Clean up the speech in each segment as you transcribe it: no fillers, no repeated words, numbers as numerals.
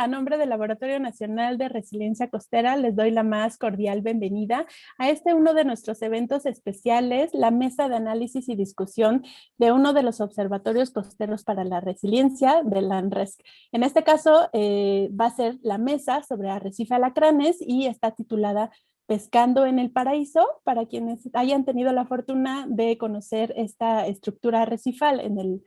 a nombre del Laboratorio Nacional de Resiliencia Costera, les doy la más cordial bienvenida a uno de nuestros eventos especiales, la mesa de análisis y discusión de uno de los observatorios costeros para la resiliencia de la ANRESC. En este caso, va a ser la mesa sobre arrecife alacranes y está titulada Pescando en el Paraíso. Para quienes hayan tenido la fortuna de conocer esta estructura arrecifal en el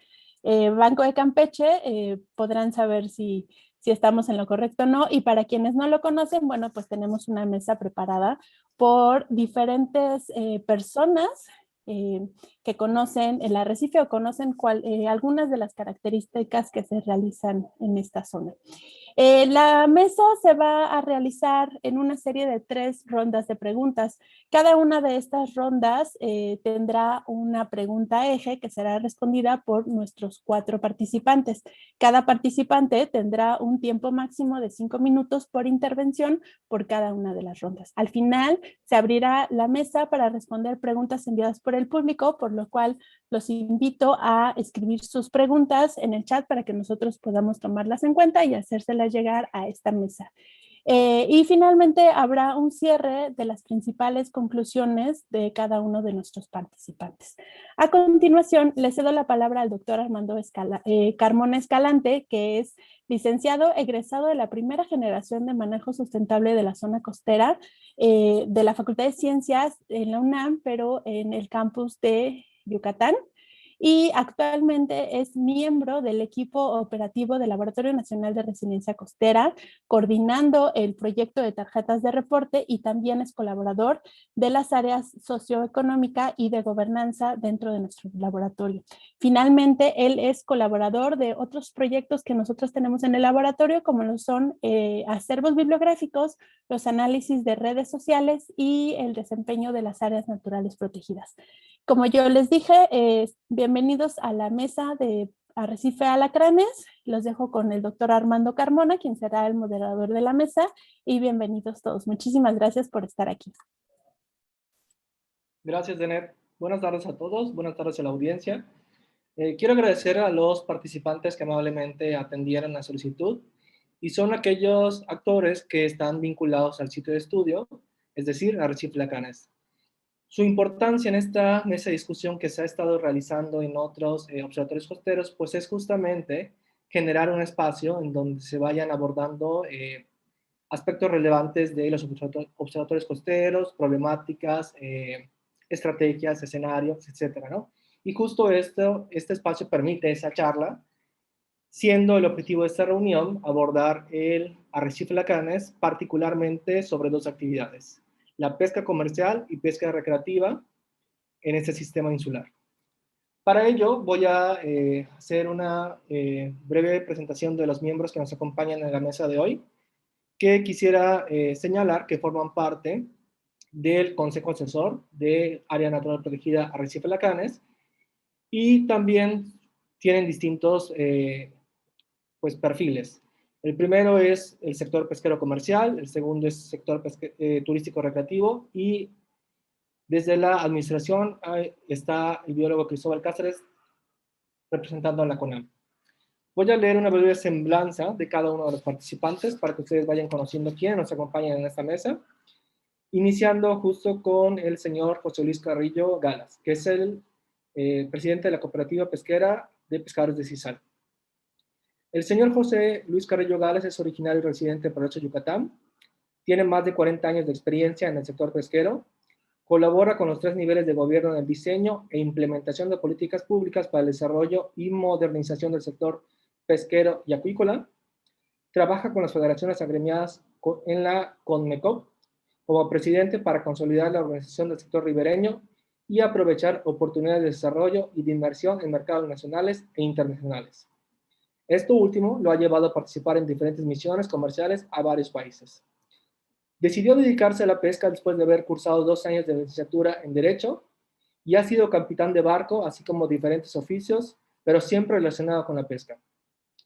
Banco de Campeche, podrán saber si estamos en lo correcto o no. Y para quienes no lo conocen, bueno, pues tenemos una mesa preparada por diferentes personas que conocen el arrecife o conocen algunas de las características que se realizan en esta zona. La mesa se va a realizar en una serie de 3 rondas de preguntas. Cada una de estas rondas tendrá una pregunta eje que será respondida por nuestros 4 participantes. Cada participante tendrá un tiempo máximo de 5 minutos por intervención por cada una de las rondas. Al final se abrirá la mesa para responder preguntas enviadas por el público, por lo cual los invito a escribir sus preguntas en el chat para que nosotros podamos tomarlas en cuenta y hacérselas llegar a esta mesa. Y finalmente habrá un cierre de las principales conclusiones de cada uno de nuestros participantes. A continuación, le cedo la palabra al doctor Armando Carmona Escalante, que es licenciado egresado de la primera generación de manejo sustentable de la zona costera de la Facultad de Ciencias en la UNAM, pero en el campus de Yucatán. Y actualmente es miembro del equipo operativo del Laboratorio Nacional de Resiliencia Costera, coordinando el proyecto de tarjetas de reporte, y también es colaborador de las áreas socioeconómica y de gobernanza dentro de nuestro laboratorio. Finalmente, él es colaborador de otros proyectos que nosotros tenemos en el laboratorio, como lo son acervos bibliográficos, los análisis de redes sociales y el desempeño de las áreas naturales protegidas. Como yo les dije, bienvenidos a la mesa de Arrecife Alacranes. Los dejo con el doctor Armando Carmona, quien será el moderador de la mesa, y bienvenidos todos. Muchísimas gracias por estar aquí. Gracias, Denet. Buenas tardes a todos, buenas tardes a la audiencia. Quiero agradecer a los participantes que amablemente atendieron la solicitud y son aquellos actores que están vinculados al sitio de estudio, es decir, Arrecife Alacranes. Su importancia en esta mesa de discusión que se ha estado realizando en otros observatorios costeros, pues es justamente generar un espacio en donde se vayan abordando aspectos relevantes de los observatorios costeros, problemáticas, estrategias, escenarios, etcétera, ¿no? Y justo este espacio permite esa charla, siendo el objetivo de esta reunión abordar el Arrecife Alacranes, particularmente sobre 2 actividades: la pesca comercial y pesca recreativa en este sistema insular. Para ello voy a hacer una breve presentación de los miembros que nos acompañan en la mesa de hoy, que quisiera señalar que forman parte del Consejo Asesor de Área Natural Protegida Arrecife Alacranes y también tienen distintos pues, perfiles. El primero es el sector pesquero comercial, el segundo es el sector turístico recreativo, y desde la administración está el biólogo Cristóbal Cáceres representando a la CONAM. Voy a leer una breve semblanza de cada uno de los participantes para que ustedes vayan conociendo quiénes nos acompañan en esta mesa, iniciando justo con el señor José Luis Carrillo Galas, que es el presidente de la Cooperativa Pesquera de Pescadores de Cizal. El señor José Luis Carrillo Galas es originario y residente de Paracho, Yucatán. Tiene más de 40 años de experiencia en el sector pesquero. Colabora con los 3 niveles de gobierno en el diseño e implementación de políticas públicas para el desarrollo y modernización del sector pesquero y acuícola. Trabaja con las federaciones agremiadas en la CONMECOP como presidente para consolidar la organización del sector ribereño y aprovechar oportunidades de desarrollo y de inversión en mercados nacionales e internacionales. Esto último lo ha llevado a participar en diferentes misiones comerciales a varios países. Decidió dedicarse a la pesca después de haber cursado 2 años de licenciatura en Derecho y ha sido capitán de barco, así como diferentes oficios, pero siempre relacionado con la pesca.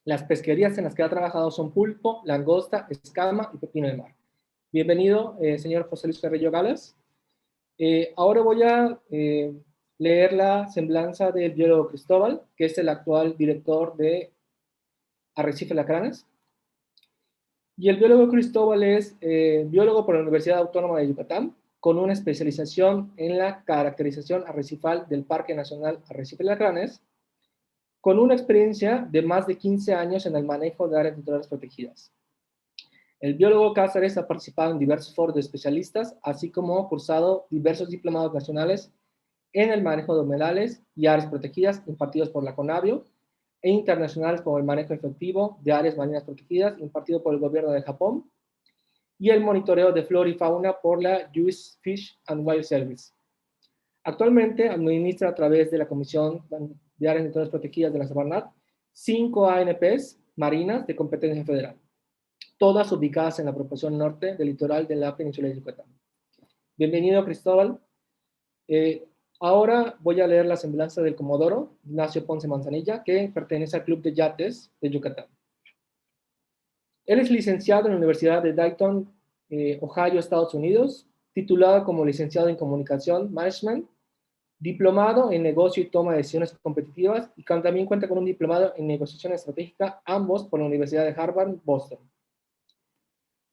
Las pesquerías en las que ha trabajado son pulpo, langosta, escama y pepino de mar. Bienvenido, señor José Luis Carrillo Galas. Ahora voy a leer la semblanza del biólogo Cristóbal, que es el actual director de Arrecife Alacranes. Y el biólogo Cristóbal es biólogo por la Universidad Autónoma de Yucatán, con una especialización en la caracterización arrecifal del Parque Nacional Arrecife Lacranes, con una experiencia de más de 15 años en el manejo de áreas naturales protegidas. El biólogo Cáceres ha participado en diversos foros de especialistas, así como cursado diversos diplomados nacionales en el manejo de humedales y áreas protegidas impartidos por la CONABIO, e internacionales como el manejo efectivo de áreas marinas protegidas impartido por el gobierno de Japón, y el monitoreo de flora y fauna por la US Fish and Wildlife Service. Actualmente administra a través de la Comisión de Áreas Naturales Protegidas de la Semarnat 5 ANPs marinas de competencia federal, todas ubicadas en la proporción norte del litoral de la península de Yucatán. Bienvenido, Cristóbal. Ahora voy a leer la semblanza del Comodoro Ignacio Ponce Manzanilla, que pertenece al Club de Yates de Yucatán. Él es licenciado en la Universidad de Dayton, Ohio, Estados Unidos, titulado como licenciado en Comunicación Management, diplomado en Negocio y Toma de Decisiones Competitivas, y también cuenta con un diplomado en Negociación Estratégica, ambos por la Universidad de Harvard, Boston.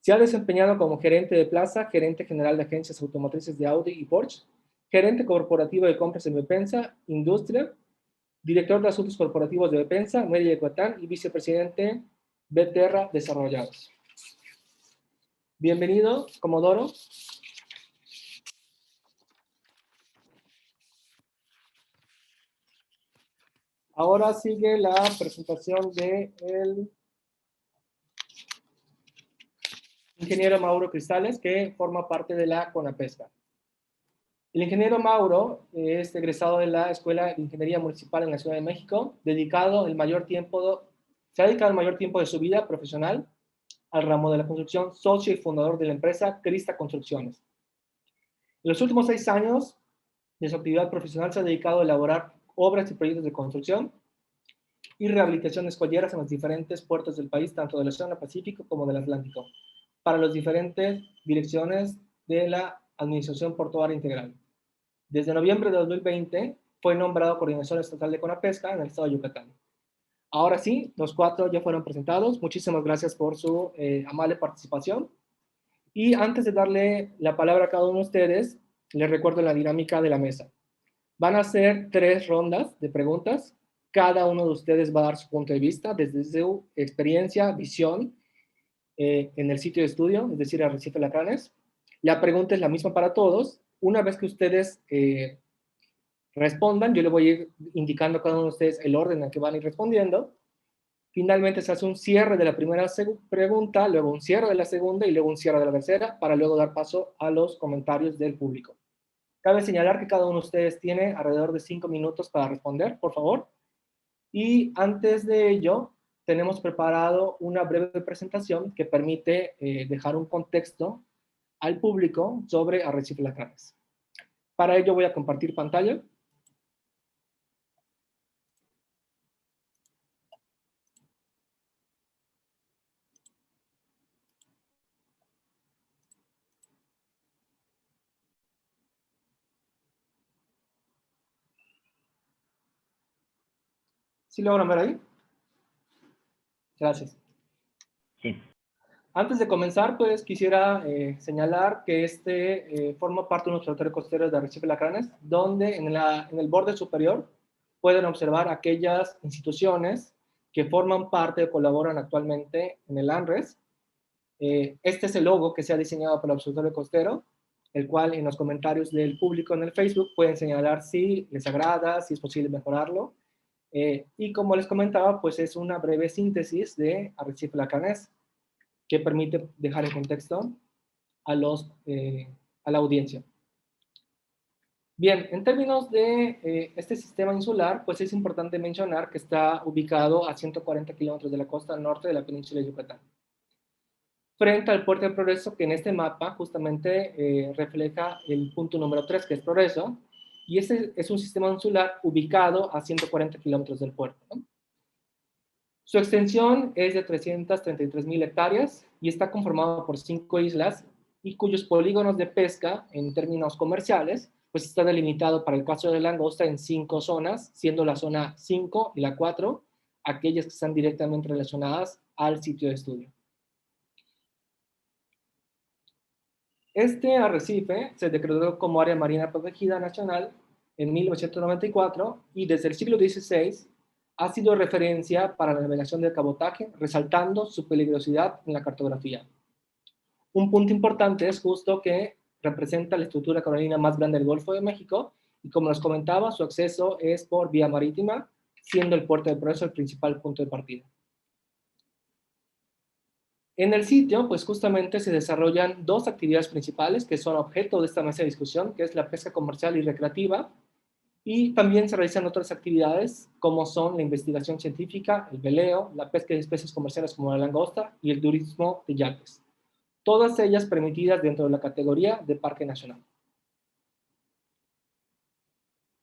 Se ha desempeñado como gerente de plaza, gerente general de agencias automotrices de Audi y Porsche, gerente corporativo de compras en Bepensa, Industria, director de asuntos corporativos de Bepensa, Mérida de Yucatán, y vicepresidente Beterra Desarrollados. Bienvenido, Comodoro. Ahora sigue la presentación del ingeniero Mauro Cristales, que forma parte de la CONAPESCA. El ingeniero Mauro es egresado de la Escuela de Ingeniería Municipal en la Ciudad de México, se ha dedicado el mayor tiempo de su vida profesional al ramo de la construcción, socio y fundador de la empresa Crista Construcciones. En los últimos 6 años de su actividad profesional se ha dedicado a elaborar obras y proyectos de construcción y rehabilitación de escolleras en los diferentes puertos del país, tanto del Océano Pacífico como del Atlántico, para las diferentes direcciones de la Administración Portuaria Integral. Desde noviembre de 2020 fue nombrado coordinador estatal de CONAPESCA en el estado de Yucatán. Ahora sí, los 4 ya fueron presentados. Muchísimas gracias por su amable participación. Y antes de darle la palabra a cada uno de ustedes, les recuerdo la dinámica de la mesa. Van a ser 3 rondas de preguntas. Cada uno de ustedes va a dar su punto de vista desde su experiencia, visión en el sitio de estudio, es decir, Arrecife Lacranes. La pregunta es la misma para todos. Una vez que ustedes respondan, yo le voy a ir indicando a cada uno de ustedes el orden en que van a ir respondiendo. Finalmente se hace un cierre de la primera pregunta, luego un cierre de la segunda y luego un cierre de la tercera, para luego dar paso a los comentarios del público. Cabe señalar que cada uno de ustedes tiene alrededor de 5 minutos para responder, por favor. Y antes de ello, tenemos preparado una breve presentación que permite dejar un contexto al público sobre Arrecife Lacranes. Para ello voy a compartir pantalla. ¿Sí logran ver ahí? Gracias. Sí. Antes de comenzar, pues quisiera señalar que forma parte de un observatorio costero de Arrecife Lacranes, donde en el borde superior pueden observar aquellas instituciones que forman parte o colaboran actualmente en el ANRES. Este es el logo que se ha diseñado para el observatorio costero, el cual en los comentarios del público en el Facebook pueden señalar si les agrada, si es posible mejorarlo. Y como les comentaba, pues es una breve síntesis de Arrecife Lacranes, que permite dejar en contexto a la audiencia. Bien, en términos de este sistema insular, pues es importante mencionar que está ubicado a 140 kilómetros de la costa norte de la península de Yucatán, frente al Puerto de Progreso, que en este mapa justamente refleja el punto número 3, que es Progreso, y este es un sistema insular ubicado a 140 kilómetros del puerto, ¿no? Su extensión es de 333.000 hectáreas y está conformado por 5 islas y cuyos polígonos de pesca en términos comerciales pues está delimitado para el caso de langosta en 5 zonas, siendo la zona 5 y la 4 aquellas que están directamente relacionadas al sitio de estudio. Este arrecife se declaró como área marina protegida nacional en 1994 y desde el siglo XVI ha sido referencia para la navegación del cabotaje, resaltando su peligrosidad en la cartografía. Un punto importante es justo que representa la estructura coralina más grande del Golfo de México y, como nos comentaba, su acceso es por vía marítima, siendo el puerto de Progreso el principal punto de partida. En el sitio, pues justamente se desarrollan dos actividades principales que son objeto de esta mesa de discusión, que es la pesca comercial y recreativa, y también se realizan otras actividades como son la investigación científica, el veleo, la pesca de especies comerciales como la langosta y el turismo de yates. Todas ellas permitidas dentro de la categoría de Parque Nacional.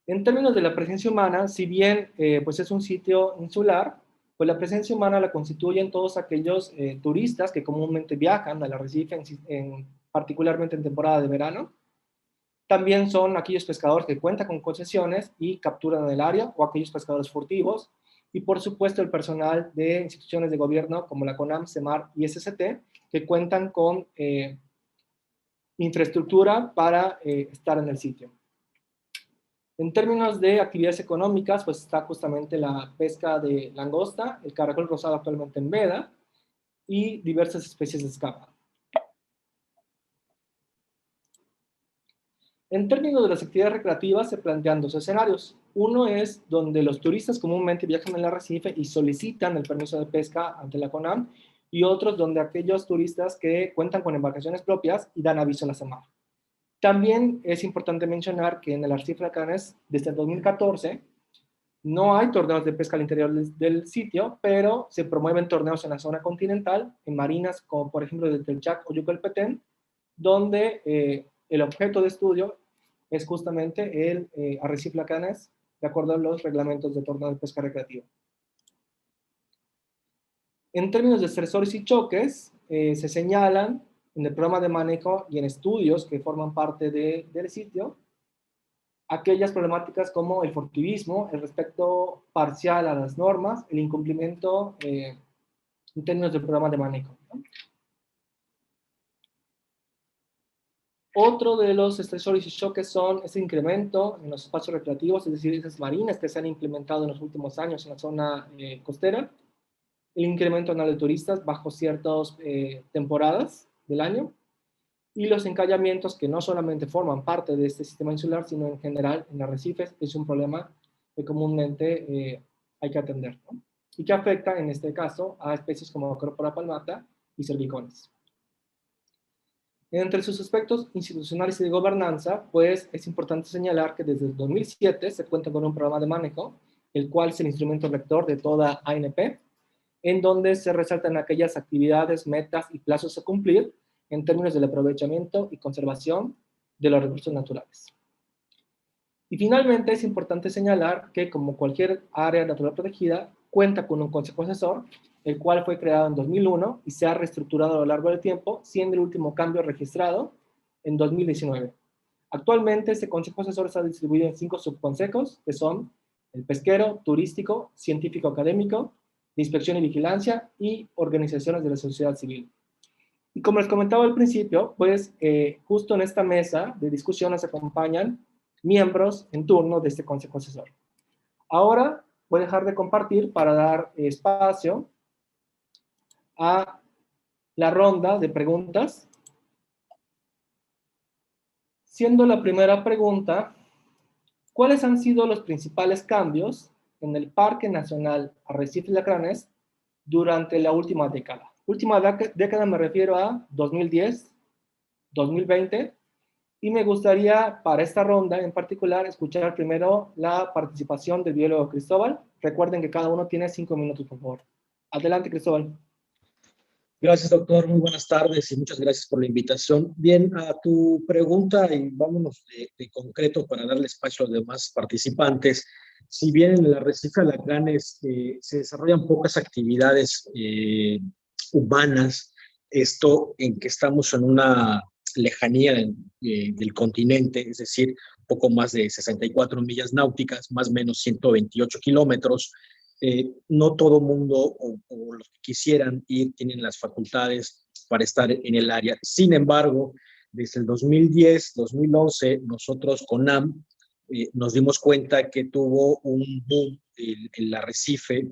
En términos de la presencia humana, si bien pues es un sitio insular, pues la presencia humana la constituyen todos aquellos turistas que comúnmente viajan al arrecife, particularmente en temporada de verano. También son aquellos pescadores que cuentan con concesiones y capturan en el área, o aquellos pescadores furtivos, y por supuesto el personal de instituciones de gobierno como la CONAM, CEMAR y SST, que cuentan con infraestructura para estar en el sitio. En términos de actividades económicas, pues está justamente la pesca de langosta, el caracol rosado actualmente en veda y diversas especies de escama. En términos de las actividades recreativas, se plantean dos escenarios. Uno es donde los turistas comúnmente viajan al arrecife y solicitan el permiso de pesca ante la CONAM, y otros donde aquellos turistas que cuentan con embarcaciones propias y dan aviso a la CEMAR. También es importante mencionar que en el arrecife de Canes, desde el 2014, no hay torneos de pesca al interior del sitio, pero se promueven torneos en la zona continental, en marinas como por ejemplo el Telchac o Yucalpetén, donde el objeto de estudio es justamente el arrecife Lacanes, de acuerdo a los reglamentos de torneo de pesca recreativa. En términos de estresores y choques, se señalan en el programa de manejo y en estudios que forman parte del sitio, aquellas problemáticas como el furtivismo, el respecto parcial a las normas, el incumplimiento en términos del programa de manejo, ¿no? Otro de los estresores y choques son ese incremento en los espacios recreativos, es decir, esas marinas que se han implementado en los últimos años en la zona costera, el incremento anual de turistas bajo ciertas temporadas del año, y los encallamientos que no solamente forman parte de este sistema insular, sino en general en arrecifes, es un problema que comúnmente hay que atender, ¿no? Y que afecta en este caso a especies como Acropora palmata y cervicones. Entre sus aspectos institucionales y de gobernanza, pues es importante señalar que desde el 2007 se cuenta con un programa de manejo, el cual es el instrumento rector de toda ANP, en donde se resaltan aquellas actividades, metas y plazos a cumplir en términos del aprovechamiento y conservación de los recursos naturales. Y finalmente es importante señalar que, como cualquier área natural protegida, cuenta con un consejo asesor, el cual fue creado en 2001 y se ha reestructurado a lo largo del tiempo, siendo el último cambio registrado en 2019. Actualmente este consejo asesor está distribuido en 5 subconsejos, que son el pesquero, turístico, científico académico, de inspección y vigilancia y organizaciones de la sociedad civil. Y como les comentaba al principio, pues justo en esta mesa de discusión nos acompañan miembros en turno de este consejo asesor. Ahora voy a dejar de compartir para dar espacio a la ronda de preguntas. Siendo la primera pregunta, ¿cuáles han sido los principales cambios en el Parque Nacional Arrecife Lacranes durante la última década? Última década me refiero a 2010, 2020, y me gustaría para esta ronda en particular escuchar primero la participación del biólogo Cristóbal. Recuerden que cada uno tiene 5 minutos, por favor. Adelante, Cristóbal. Gracias, doctor. Muy buenas tardes y muchas gracias por la invitación. Bien, a tu pregunta, y vámonos de concreto para darle espacio a los demás participantes. Si bien en el arrecife Alacranes se desarrollan pocas actividades humanas, esto en que estamos en una lejanía del continente, es decir, poco más de 64 millas náuticas, más o menos 128 kilómetros. No todo mundo o los que quisieran ir tienen las facultades para estar en el área. Sin embargo, Desde el 2010, 2011, nosotros con NAM nos dimos cuenta que tuvo un boom el arrecife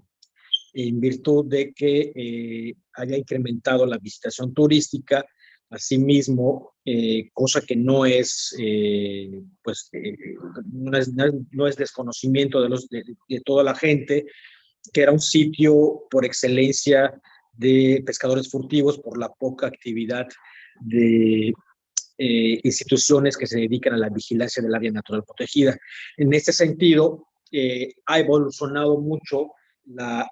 en virtud de que haya incrementado la visitación turística. Asimismo, cosa que no es, no es desconocimiento de toda la gente, que era un sitio por excelencia de pescadores furtivos por la poca actividad de instituciones que se dedican a la vigilancia del área natural protegida. En este sentido, ha evolucionado mucho la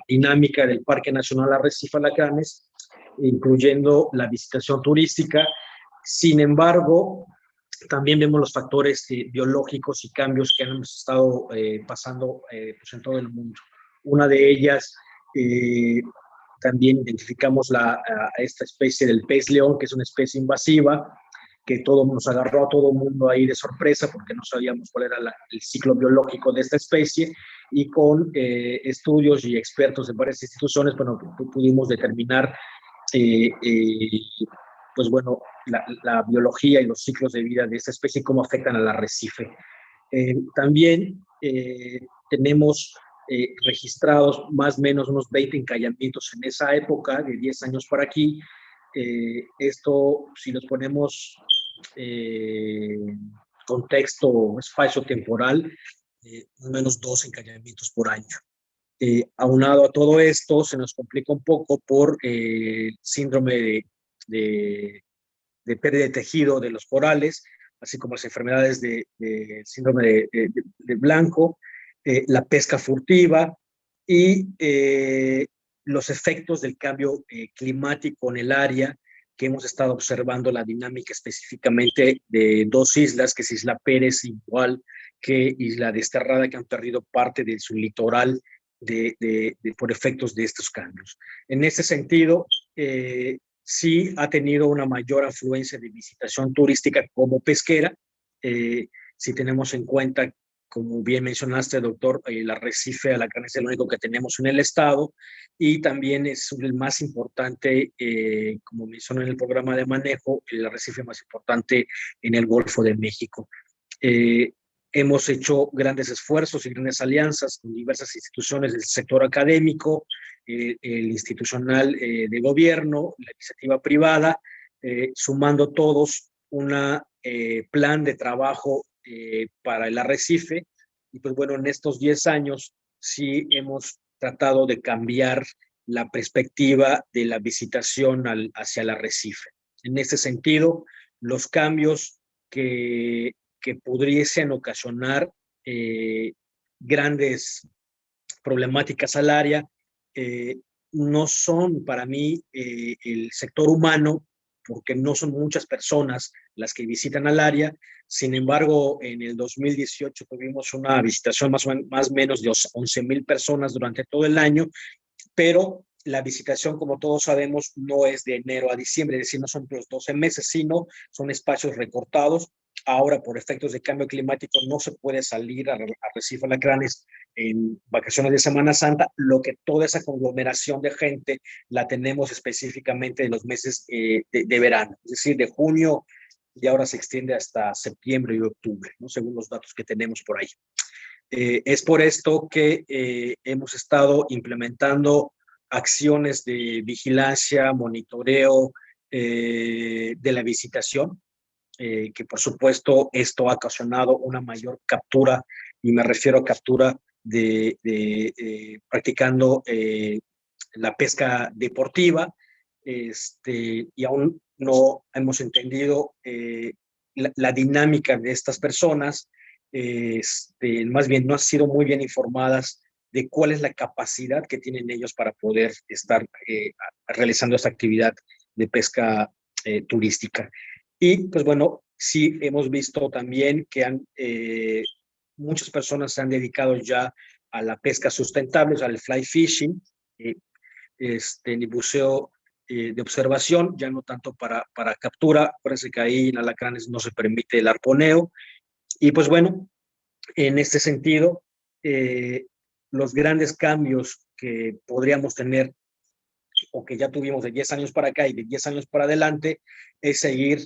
dinámica del Parque Nacional Arrecife Alacranes, incluyendo la visitación turística. Sin embargo, también vemos los factores biológicos y cambios que han estado pasando pues en todo el mundo. Una de ellas, también identificamos a esta especie del pez león, que es una especie invasiva, que nos agarró a todo el mundo ahí de sorpresa porque no sabíamos cuál era el ciclo biológico de esta especie, y con estudios y expertos de varias instituciones, bueno, pudimos determinar pues bueno, la biología y los ciclos de vida de esta especie y cómo afectan al arrecife. También tenemos registrados más o menos unos 20 encallamientos en esa época, de 10 años para aquí. Esto, si nos ponemos contexto espacio-temporal, más o menos 2 encallamientos por año. Aunado a todo esto, se nos complica un poco por síndrome de pérdida de tejido de los corales, así como las enfermedades de síndrome de blanco, la pesca furtiva y los efectos del cambio climático en el área, que hemos estado observando la dinámica específicamente de 2 islas, que es Isla Pérez, igual que Isla Desterrada, que han perdido parte de su litoral por efectos de estos cambios. En ese sentido, sí ha tenido una mayor afluencia de visitación turística como pesquera. Si tenemos en cuenta, como bien mencionaste, doctor, el arrecife Alacrán es el único que tenemos en el estado, y también es el más importante, como mencioné en el programa de manejo, el arrecife más importante en el Golfo de México. Hemos hecho grandes esfuerzos y grandes alianzas con diversas instituciones del sector académico, el institucional de gobierno, la iniciativa privada, sumando todos un plan de trabajo para el arrecife. Y pues bueno, en estos 10 años sí hemos tratado de cambiar la perspectiva de la visitación hacia el arrecife. En ese sentido, los cambios que pudiesen ocasionar grandes problemáticas al área, no son para mí el sector humano, porque no son muchas personas las que visitan al área. Sin embargo, en el 2018 tuvimos una visitación más o menos de 11,000 personas durante todo el año, pero la visitación, como todos sabemos, no es de enero a diciembre, es decir, no son los 12 meses, sino son espacios recortados. Ahora, por efectos de cambio climático, no se puede salir a Arrecife Alacranes en vacaciones de Semana Santa, lo que toda esa conglomeración de gente la tenemos específicamente en los meses de verano, es decir, de junio, y ahora se extiende hasta septiembre y octubre, ¿no? Según los datos que tenemos por ahí. Es por esto que hemos estado implementando acciones de vigilancia, monitoreo de la visitación, que por supuesto esto ha ocasionado una mayor captura, y me refiero a captura practicando la pesca deportiva, y aún no hemos entendido la dinámica de estas personas, más bien no han sido muy bien informadas de cuál es la capacidad que tienen ellos para poder estar realizando esta actividad de pesca turística. Y pues bueno, sí hemos visto también que muchas personas se han dedicado ya a la pesca sustentable, o sea, al fly fishing, ni buceo de observación, ya no tanto para captura. Parece que ahí en Alacranes no se permite el arponeo. Y pues bueno, en este sentido, los grandes cambios que podríamos tener, o que ya tuvimos de 10 años para acá y de 10 años para adelante, es seguir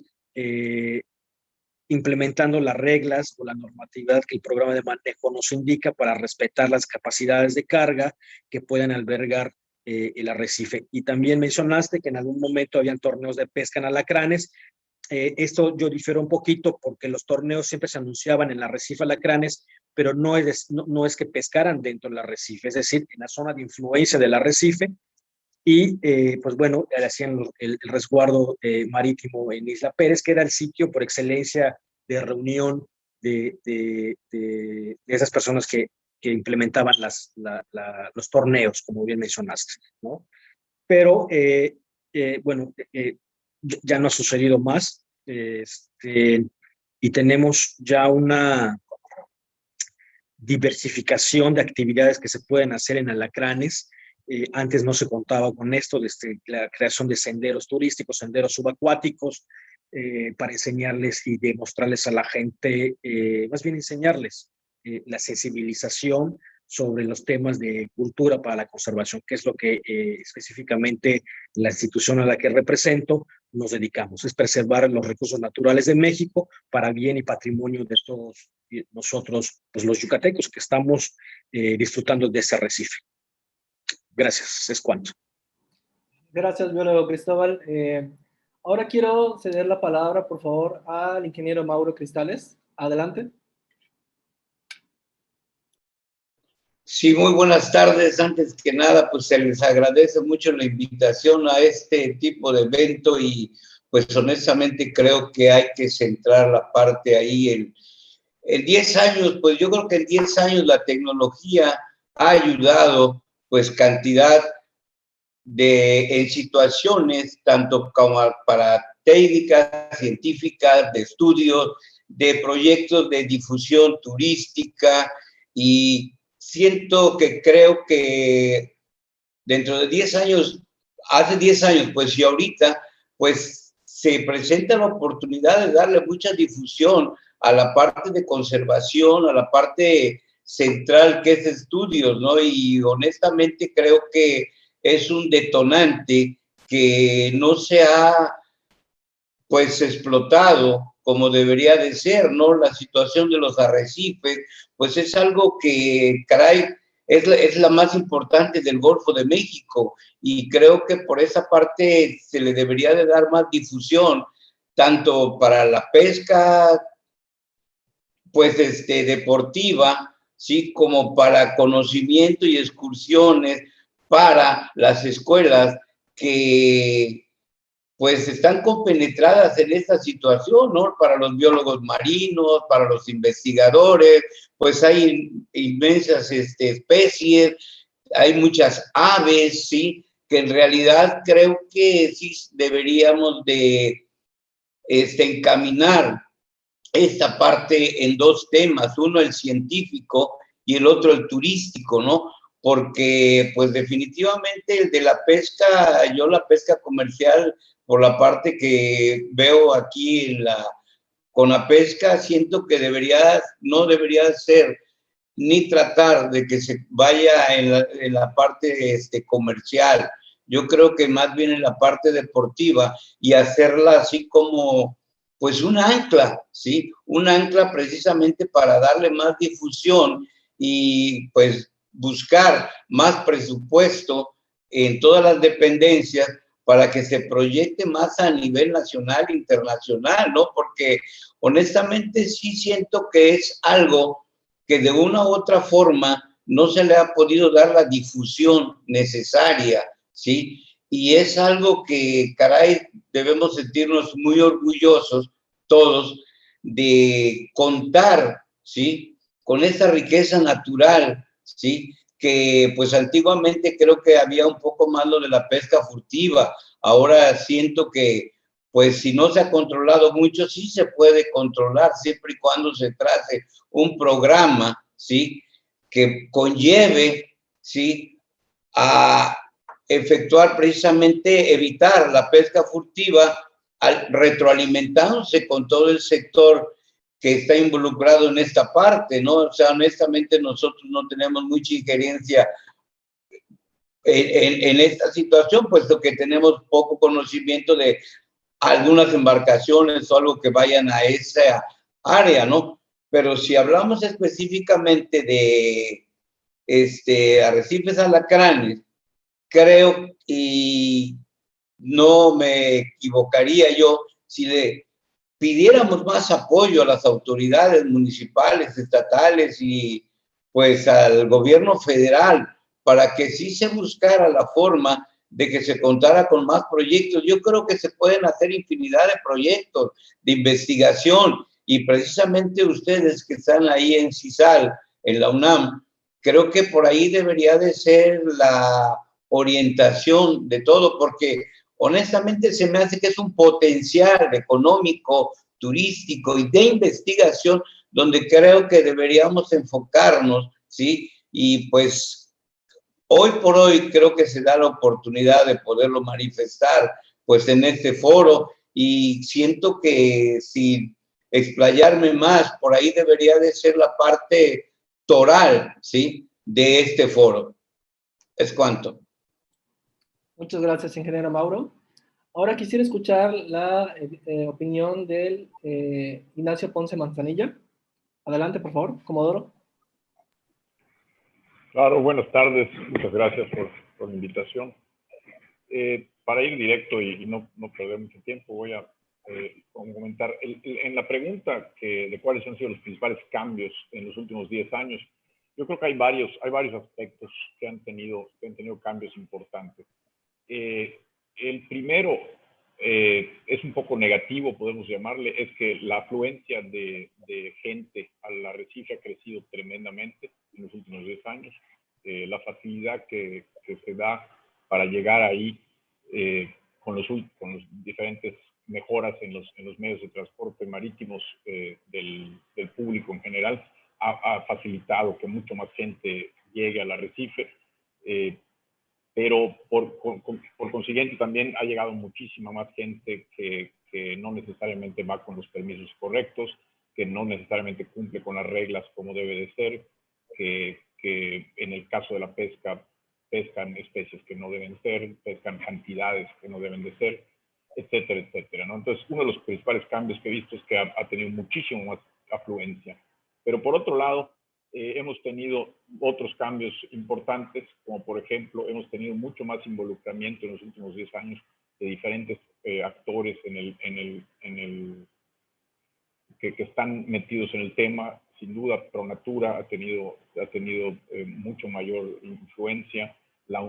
implementando las reglas o la normatividad que el programa de manejo nos indica para respetar las capacidades de carga que puedan albergar el arrecife. Y también mencionaste que en algún momento habían torneos de pesca en alacranes. Esto yo difiero un poquito porque los torneos siempre se anunciaban en el arrecife alacranes, pero no es que pescaran dentro del arrecife, es decir, en la zona de influencia del arrecife. Y pues bueno, hacían el resguardo marítimo en Isla Pérez, que era el sitio por excelencia de reunión de esas personas que implementaban los torneos, como bien mencionaste, ¿no? Pero bueno, ya no ha sucedido más, y tenemos ya una diversificación de actividades que se pueden hacer en alacranes. Antes no se contaba con esto, desde la creación de senderos turísticos, senderos subacuáticos, para enseñarles y demostrarles a la gente, más bien enseñarles la sensibilización sobre los temas de cultura para la conservación, que es lo que específicamente la institución a la que represento nos dedicamos, es preservar los recursos naturales de México para bien y patrimonio de todos nosotros, pues los yucatecos que estamos disfrutando de ese arrecife. Gracias, es cuanto. Gracias, biólogo Cristóbal. Ahora quiero ceder la palabra, por favor, al ingeniero Mauro Cristales. Adelante. Sí, muy buenas tardes. Antes que nada, pues se les agradece mucho la invitación a este tipo de evento y pues honestamente creo que hay que centrar la parte ahí. En 10 años, pues yo creo que en 10 años la tecnología ha ayudado pues cantidad en situaciones tanto como para técnicas científicas, de estudios, de proyectos de difusión turística, y creo que dentro de 10 años, hace 10 años, pues y ahorita, pues se presenta la oportunidad de darle mucha difusión a la parte de conservación, a la parte central que es estudios, ¿no? Y honestamente creo que es un detonante que no se ha, pues, explotado como debería de ser, ¿no? La situación de los arrecifes, pues es algo que, caray, es la más importante del Golfo de México, y creo que por esa parte se le debería de dar más difusión, tanto para la pesca, pues, deportiva, ¿sí? Como para conocimiento y excursiones para las escuelas que pues están compenetradas en esta situación, ¿no? Para los biólogos marinos, para los investigadores, pues hay inmensas especies, hay muchas aves, ¿sí? Que en realidad creo que sí deberíamos de encaminar esta parte en dos temas, uno el científico y el otro el turístico, ¿no? Porque pues definitivamente el de la pesca, yo la pesca comercial, por la parte que veo aquí con la pesca, siento que no debería ser ni tratar de que se vaya en la parte comercial. Yo creo que más bien en la parte deportiva, y hacerla así como pues un ancla, ¿sí? Un ancla precisamente para darle más difusión y pues buscar más presupuesto en todas las dependencias para que se proyecte más a nivel nacional e internacional, ¿no? Porque honestamente sí siento que es algo que de una u otra forma no se le ha podido dar la difusión necesaria, ¿sí? Y es algo que, caray, debemos sentirnos muy orgullosos todos de contar, ¿sí? Con esa riqueza natural, ¿sí? Que pues antiguamente creo que había un poco más lo de la pesca furtiva. Ahora siento que pues si no se ha controlado mucho, sí se puede controlar siempre y cuando se trace un programa, ¿sí? Que conlleve, ¿sí? A efectuar precisamente, evitar la pesca furtiva, retroalimentándose con todo el sector que está involucrado en esta parte, ¿no? O sea, honestamente nosotros no tenemos mucha injerencia en esta situación, puesto que tenemos poco conocimiento de algunas embarcaciones o algo que vayan a esa área, ¿no? Pero si hablamos específicamente de arrecifes alacranes, creo, y no me equivocaría yo, si le pidiéramos más apoyo a las autoridades municipales, estatales y pues al gobierno federal para que sí se buscara la forma de que se contara con más proyectos. Yo creo que se pueden hacer infinidad de proyectos de investigación y precisamente ustedes que están ahí en CISAL, en la UNAM, creo que por ahí debería de ser la orientación de todo, porque honestamente se me hace que es un potencial económico, turístico y de investigación donde creo que deberíamos enfocarnos, ¿sí? Y pues hoy por hoy creo que se da la oportunidad de poderlo manifestar pues en este foro y siento que si explayarme más, por ahí debería de ser la parte toral, ¿sí? De este foro. Es cuanto. Muchas gracias, ingeniero Mauro. Ahora quisiera escuchar la opinión del Ignacio Ponce Manzanilla. Adelante, por favor, Comodoro. Claro, buenas tardes. Muchas gracias por la invitación. Para ir directo y no perder mucho tiempo, voy a comentar. En la pregunta de cuáles han sido los principales cambios en los últimos 10 años, yo creo que hay varios aspectos que han tenido cambios importantes. El primero es un poco negativo, podemos llamarle, es que la afluencia de gente al arrecife ha crecido tremendamente en los últimos 10 años. La facilidad que se da para llegar ahí con los diferentes mejoras en los medios de transporte marítimos del público en general ha facilitado que mucho más gente llegue al arrecife. Pero por consiguiente también ha llegado muchísima más gente que no necesariamente va con los permisos correctos, que no necesariamente cumple con las reglas como debe de ser, que en el caso de la pesca pescan especies que no deben ser, pescan cantidades que no deben de ser, etcétera, etcétera, ¿no? Entonces, uno de los principales cambios que he visto es que ha tenido muchísimo más afluencia. Pero por otro lado, hemos tenido otros cambios importantes, como por ejemplo, hemos tenido mucho más involucramiento en los últimos 10 años de diferentes actores que están metidos en el tema. Sin duda, ProNatura ha tenido mucho mayor influencia, la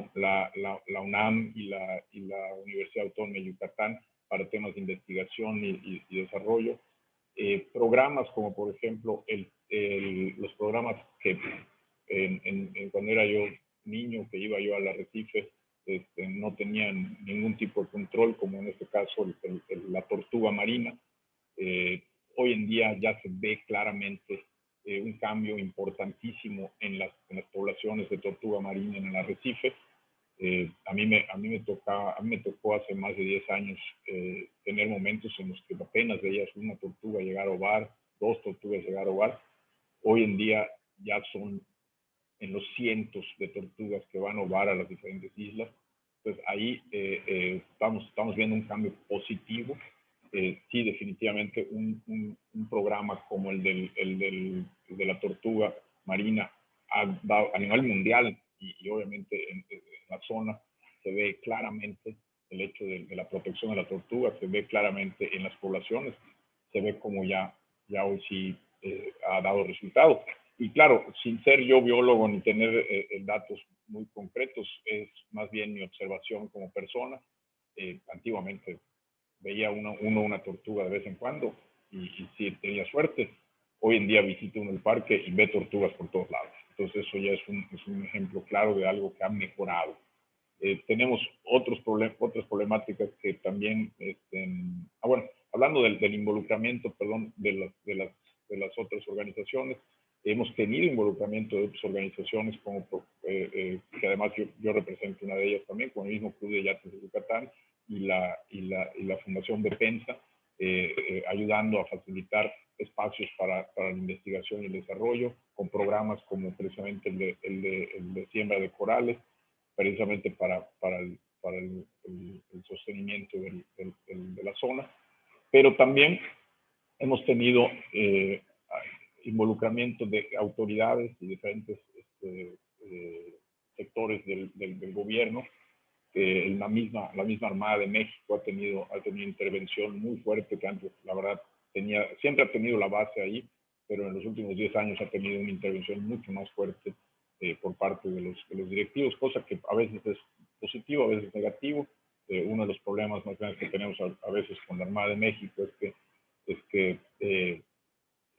UNAM y la Universidad Autónoma de Yucatán para temas de investigación y desarrollo. Programas como por ejemplo los programas que cuando era yo niño, que iba yo al arrecife, no tenían ningún tipo de control, como en este caso la tortuga marina. Hoy en día ya se ve claramente un cambio importantísimo en las poblaciones de tortuga marina en el arrecife. A mí me tocó hace más de 10 años tener momentos en los que apenas veías una tortuga llegar a ovar, 2 tortugas llegar a ovar. Hoy en día ya son en los cientos de tortugas que van a ovar a las diferentes islas. Entonces ahí estamos viendo un cambio positivo. Sí, definitivamente un programa como el de la tortuga marina a nivel mundial y obviamente en la zona se ve claramente el hecho de la protección de la tortuga, se ve claramente en las poblaciones, se ve como ya hoy sí ha dado resultados. Y claro, sin ser yo biólogo ni tener datos muy concretos, es más bien mi observación como persona. Antiguamente veía una tortuga de vez en cuando y sí tenía suerte. Hoy en día visito uno el parque y ve tortugas por todos lados. Entonces eso ya es un ejemplo claro de algo que ha mejorado. Tenemos otras problemáticas que también, bueno, hablando del involucramiento, perdón, de las otras organizaciones, hemos tenido involucramiento de otras organizaciones, como que además yo represento una de ellas también, con el mismo Club de Yates de Yucatán y la Fundación Defensa, ayudando a facilitar espacios para la investigación y el desarrollo, con programas como precisamente el de siembra de corales, precisamente para el sostenimiento de la zona, pero también hemos tenido involucramiento de autoridades y diferentes sectores del gobierno. La misma Armada de México ha tenido intervención muy fuerte, que antes, la verdad, siempre ha tenido la base ahí, pero en los últimos 10 años ha tenido una intervención mucho más fuerte por parte de los directivos, cosa que a veces es positivo, a veces es negativo. Uno de los problemas más grandes que tenemos a veces con la Armada de México es que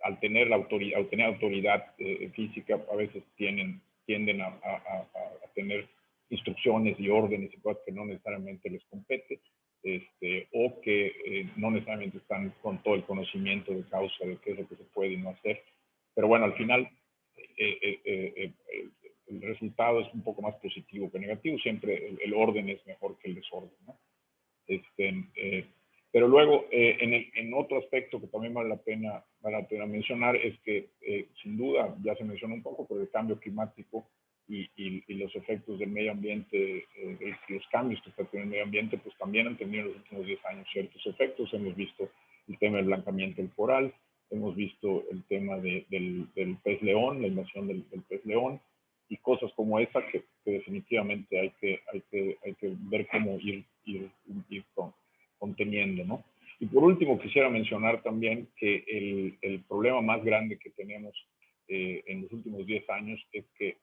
al tener autoridad física, a veces tienden a tener instrucciones y órdenes y cosas que no necesariamente les compete, o que no necesariamente están con todo el conocimiento de causa de qué es lo que se puede y no hacer. Pero bueno, al final el resultado es un poco más positivo que negativo. Siempre el orden es mejor que el desorden, ¿no? Pero luego, en otro aspecto que también vale la pena mencionar, es que sin duda, ya se mencionó un poco, pero el cambio climático y los efectos del medio ambiente, los cambios que está teniendo el medio ambiente, pues también han tenido en los últimos 10 años ciertos efectos. Hemos visto el tema del blancamiento del coral, hemos visto el tema del pez león, la invasión del pez león, y cosas como esa que definitivamente hay que ver cómo ir conteniendo, ¿no? Y por último, quisiera mencionar también que el problema más grande que tenemos en los últimos 10 años es que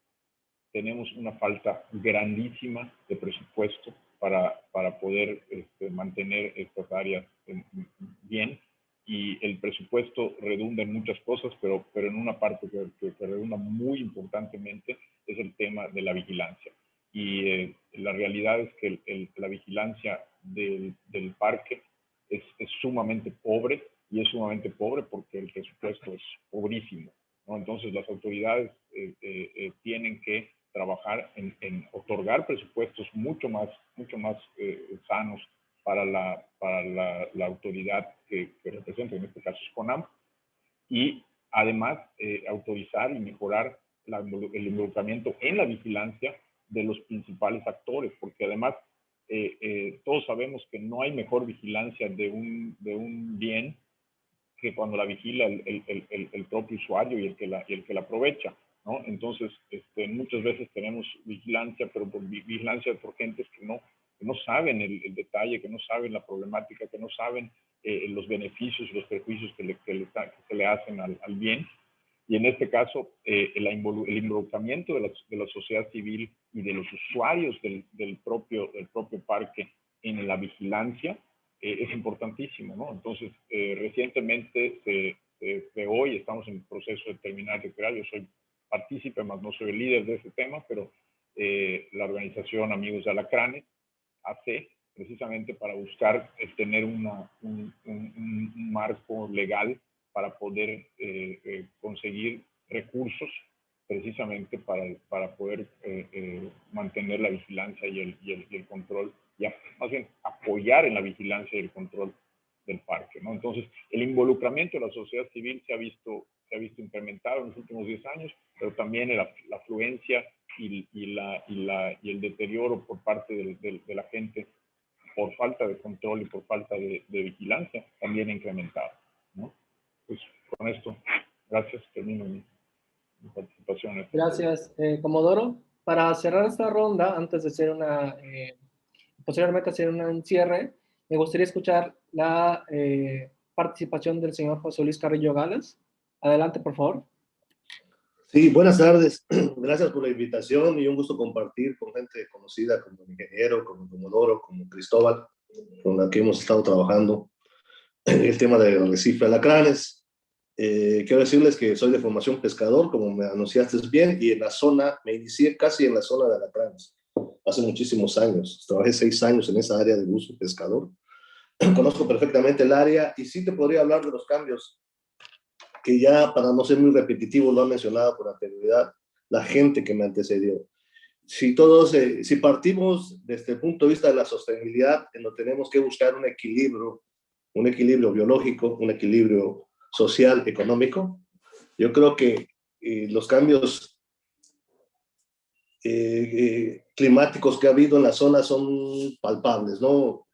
tenemos una falta grandísima de presupuesto para poder mantener estas áreas bien, y el presupuesto redunda en muchas cosas, pero en una parte que redunda muy importantemente es el tema de la vigilancia. Y la realidad es que la vigilancia del parque es sumamente pobre, y es sumamente pobre porque el presupuesto es pobrísimo, ¿no? Entonces las autoridades tienen que trabajar en otorgar presupuestos mucho más sanos para la autoridad que representa, en este caso es CONAM, y además autorizar y mejorar el involucramiento en la vigilancia de los principales actores, porque además todos sabemos que no hay mejor vigilancia de un bien que cuando la vigila el propio usuario y el que la aprovecha, ¿no? Entonces, muchas veces tenemos vigilancia, pero vigilancia por gentes que no saben el detalle, que no saben la problemática, que no saben los beneficios y los perjuicios que se le hacen al bien. Y en este caso, el involucramiento de la sociedad civil y de los usuarios del propio parque en la vigilancia es importantísimo, ¿no? Entonces, recientemente se creó, y estamos en el proceso de terminar de crear, yo soy partícipe, más no soy el líder de ese tema, pero la organización Amigos de Alacranes hace precisamente para buscar tener un marco legal para poder conseguir recursos precisamente para poder mantener la vigilancia y el control, y más bien apoyar en la vigilancia y el control del parque, ¿no? Entonces, el involucramiento de la sociedad civil se ha visto incrementado en los últimos 10 años, pero también la afluencia y el deterioro por parte de la gente por falta de control y por falta de vigilancia también ha incrementado, ¿no? Pues con esto, gracias, termino mi participación. Gracias, Comodoro. Para cerrar esta ronda, antes de hacer posteriormente hacer un cierre, me gustaría escuchar la participación del señor José Luis Carrillo Gales. Adelante, por favor. Sí, buenas tardes. Gracias por la invitación y un gusto compartir con gente conocida como el ingeniero, como Comodoro, como Cristóbal, con la que hemos estado trabajando en el tema del arrecife alacranes. Quiero decirles que soy de formación pescador, como me anunciaste bien, y en la zona, me inicié casi en la zona de alacranes, hace muchísimos años. Trabajé 6 años en esa área de uso pescador. Conozco perfectamente el área y sí te podría hablar de los cambios que ya, para no ser muy repetitivo, lo ha mencionado con anterioridad la gente que me antecedió. Si partimos desde el punto de vista de la sostenibilidad, tenemos que buscar un equilibrio biológico, un equilibrio social, económico. Yo creo que los cambios climáticos que ha habido en la zona son palpables, ¿no?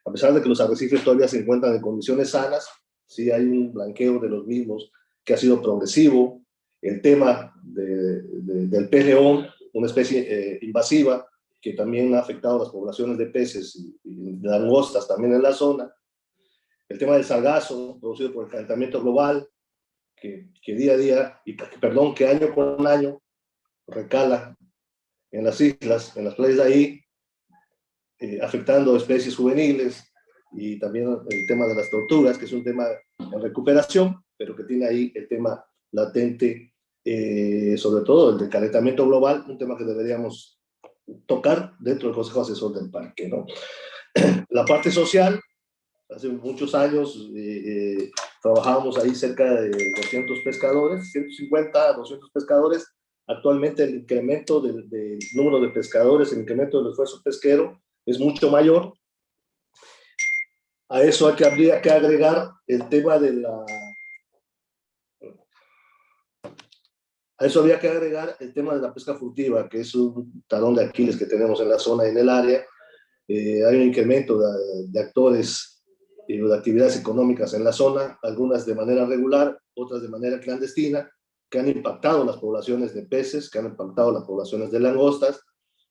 A pesar de que los arrecifes todavía se encuentran en condiciones sanas, sí hay un blanqueo de los mismos que ha sido progresivo. El tema del pez león, una especie invasiva, que también ha afectado a las poblaciones de peces y de langostas también en la zona. El tema del sargazo, producido por el calentamiento global, que día a día, que año con año recala en las islas, en las playas de ahí, afectando especies juveniles, y también el tema de las tortugas, que es un tema en recuperación, pero que tiene ahí el tema latente, sobre todo el del calentamiento global, un tema que deberíamos tocar dentro del Consejo Asesor del Parque, ¿no? La parte social, hace muchos años trabajábamos ahí cerca de 200 pescadores, 150 a 200 pescadores. Actualmente el incremento del número de pescadores, el incremento del esfuerzo pesquero es mucho mayor. A eso habría que agregar el tema de la pesca furtiva, que es un talón de Aquiles que tenemos en la zona y en el área. Hay un incremento de actores y de actividades económicas en la zona, algunas de manera regular, otras de manera clandestina, que han impactado las poblaciones de peces, que han impactado las poblaciones de langostas,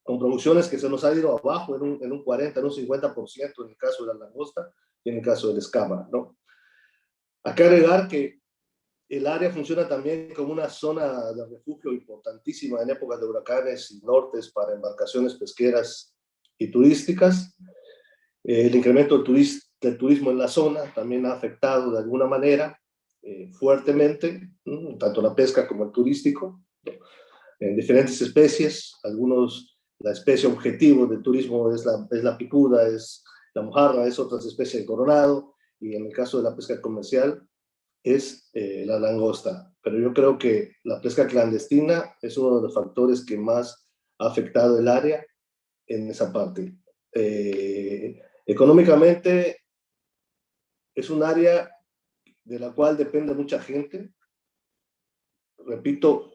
con producciones que se nos ha ido abajo en un 40, en un 50% en el caso de la langosta y en el caso del escama, ¿no? Hay que agregar que el área funciona también como una zona de refugio importantísima en épocas de huracanes y nortes para embarcaciones pesqueras y turísticas. El incremento del turismo en la zona también ha afectado de alguna manera fuertemente, tanto la pesca como el turístico, ¿no? En diferentes especies. La especie objetivo del turismo es la picuda, es la mojarra, es otras especies de coronado, y en el caso de la pesca comercial es la langosta. Pero yo creo que la pesca clandestina es uno de los factores que más ha afectado el área en esa parte. Económicamente es un área de la cual depende mucha gente. Repito,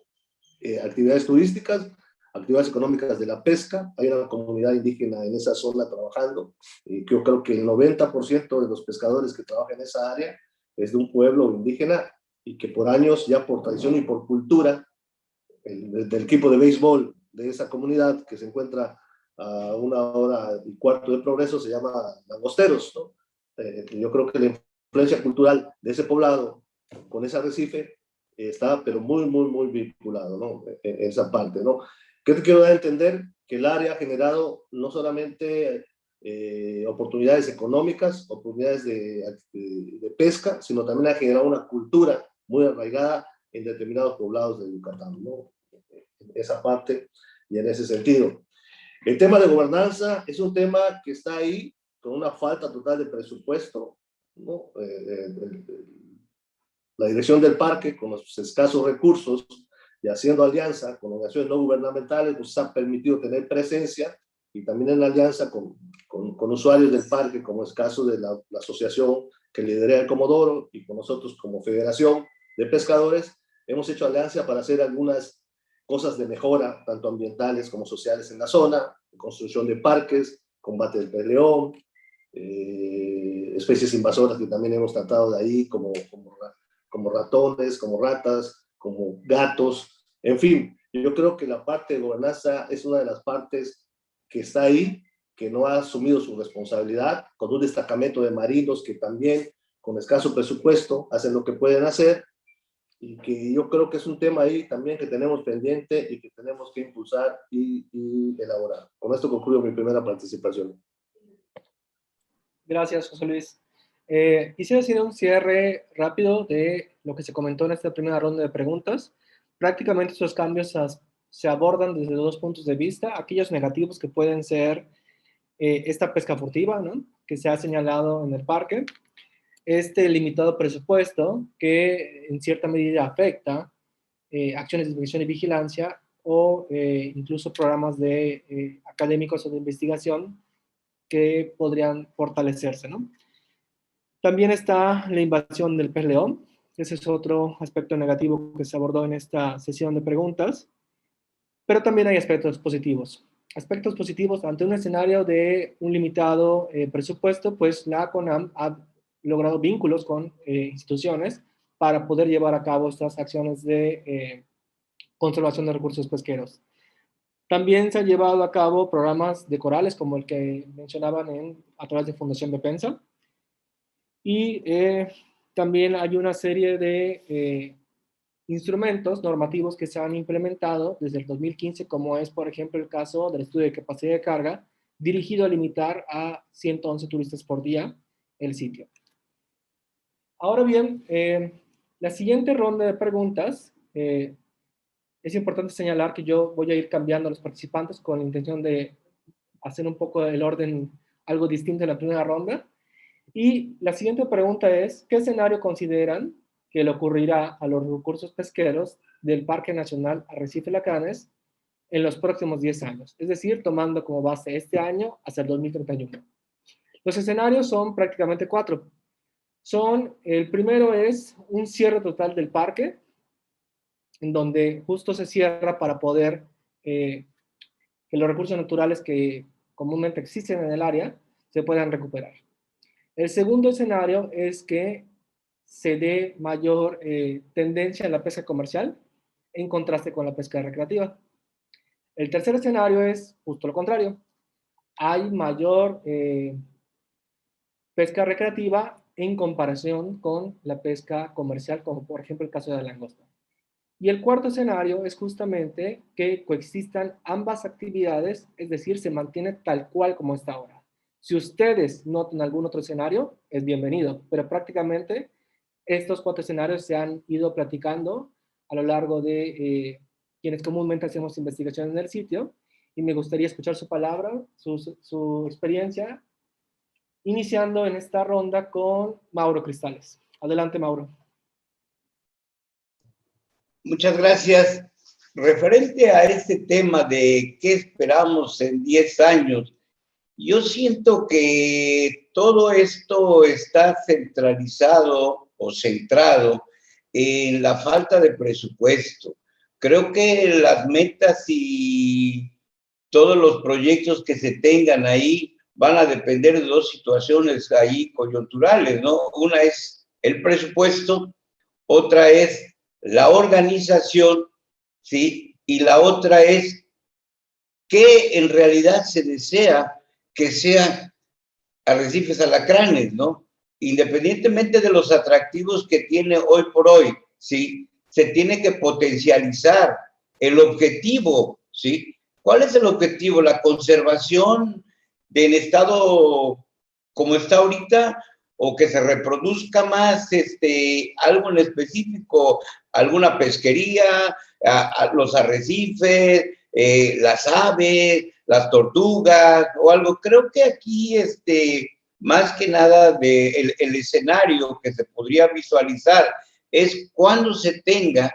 actividades turísticas, actividades económicas de la pesca. Hay una comunidad indígena en esa zona trabajando, y yo creo que el 90% de los pescadores que trabajan en esa área es de un pueblo indígena, y que por años, ya por tradición y por cultura, del equipo de béisbol de esa comunidad, que se encuentra a 1 hora y cuarto de Progreso, se llama Langosteros, ¿no? Yo creo que la influencia cultural de ese poblado con ese arrecife está, pero muy, muy, muy vinculado, ¿no? En esa parte, ¿no? ¿Qué te quiero dar a entender? Que el área ha generado no solamente oportunidades económicas, oportunidades de pesca, sino también ha generado una cultura muy arraigada en determinados poblados de Yucatán, ¿no? En esa parte y en ese sentido. El tema de gobernanza es un tema que está ahí con una falta total de presupuesto, ¿no? La dirección del parque, con los escasos recursos y haciendo alianza con organizaciones no gubernamentales, nos ha permitido tener presencia, y también en alianza con usuarios del parque, como es el caso de la asociación que lidera el Comodoro, y con nosotros como Federación de Pescadores, hemos hecho alianza para hacer algunas cosas de mejora, tanto ambientales como sociales en la zona, construcción de parques, combate del pez león, especies invasoras que también hemos tratado de ahí, como ratones, como ratas, como gatos, en fin. Yo creo que la parte de gobernanza es una de las partes que está ahí, que no ha asumido su responsabilidad, con un destacamento de marinos que también, con escaso presupuesto, hacen lo que pueden hacer, y que yo creo que es un tema ahí también que tenemos pendiente y que tenemos que impulsar y elaborar. Con esto concluyo mi primera participación. Gracias, José Luis. Quisiera hacer un cierre rápido de lo que se comentó en esta primera ronda de preguntas. Prácticamente estos cambios se abordan desde 2 puntos de vista: aquellos negativos que pueden ser esta pesca furtiva, ¿no?, que se ha señalado en el parque, este limitado presupuesto que en cierta medida afecta acciones de inspección y vigilancia, o incluso programas académicos o de investigación que podrían fortalecerse, ¿no? También está la invasión del pez león. Ese es otro aspecto negativo que se abordó en esta sesión de preguntas. Pero también hay aspectos positivos. aspectos positivos ante un escenario de un limitado presupuesto, pues la CONAM ha logrado vínculos con instituciones para poder llevar a cabo estas acciones de conservación de recursos pesqueros. También se han llevado a cabo programas de corales, como el que mencionaban a través de Fundación Bepensa. Y también hay una serie de instrumentos normativos que se han implementado desde el 2015, como es, por ejemplo, el caso del estudio de capacidad de carga, dirigido a limitar a 111 turistas por día el sitio. Ahora bien, la siguiente ronda de preguntas, es importante señalar que yo voy a ir cambiando a los participantes con la intención de hacer un poco el orden algo distinto en la primera ronda. Y la siguiente pregunta es, ¿qué escenario consideran que le ocurrirá a los recursos pesqueros del Parque Nacional Arrecife Lacanes en los próximos 10 años? Es decir, tomando como base este año hasta el 2031. Los escenarios son prácticamente 4. El primero es un cierre total del parque, en donde justo se cierra para poder que los recursos naturales que comúnmente existen en el área se puedan recuperar. El segundo escenario es que se dé mayor tendencia en la pesca comercial en contraste con la pesca recreativa. El tercer escenario es justo lo contrario. Hay mayor pesca recreativa en comparación con la pesca comercial, como por ejemplo el caso de la langosta. Y el cuarto escenario es justamente que coexistan ambas actividades, es decir, se mantiene tal cual como está ahora. Si ustedes notan algún otro escenario, es bienvenido, pero prácticamente estos 4 escenarios se han ido platicando a lo largo de quienes comúnmente hacemos investigación en el sitio, y me gustaría escuchar su palabra, su experiencia, iniciando en esta ronda con Mauro Cristales. Adelante, Mauro. Muchas gracias. Referente a este tema de qué esperamos en 10 años, yo siento que todo esto está centralizado o centrado en la falta de presupuesto. Creo que las metas y todos los proyectos que se tengan ahí van a depender de 2 situaciones ahí coyunturales, ¿no? Una es el presupuesto, otra es la organización, ¿sí? Y la otra es qué en realidad se desea que sean arrecifes alacranes, ¿no? Independientemente de los atractivos que tiene hoy por hoy, ¿sí? Se tiene que potencializar el objetivo, ¿sí? ¿Cuál es el objetivo? La conservación del estado como está ahorita, o que se reproduzca más algo en específico, alguna pesquería, los arrecifes, las aves, las tortugas o algo. Creo que aquí, más que nada, el escenario que se podría visualizar es cuando se tenga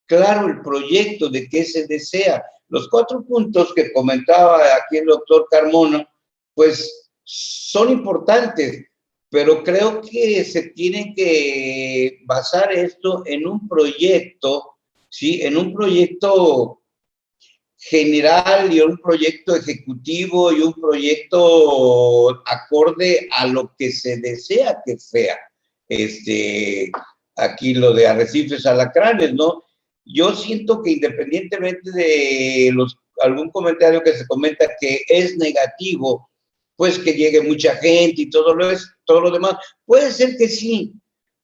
claro el proyecto de qué se desea. Los 4 puntos que comentaba aquí el doctor Carmona, pues son importantes, pero creo que se tiene que basar esto en un proyecto, ¿sí? En un proyecto general y un proyecto ejecutivo y un proyecto acorde a lo que se desea que sea. Aquí lo de arrecifes alacranes, ¿no? Yo siento que independientemente de algún comentario que se comenta que es negativo, pues que llegue mucha gente y todo lo demás, puede ser que sí,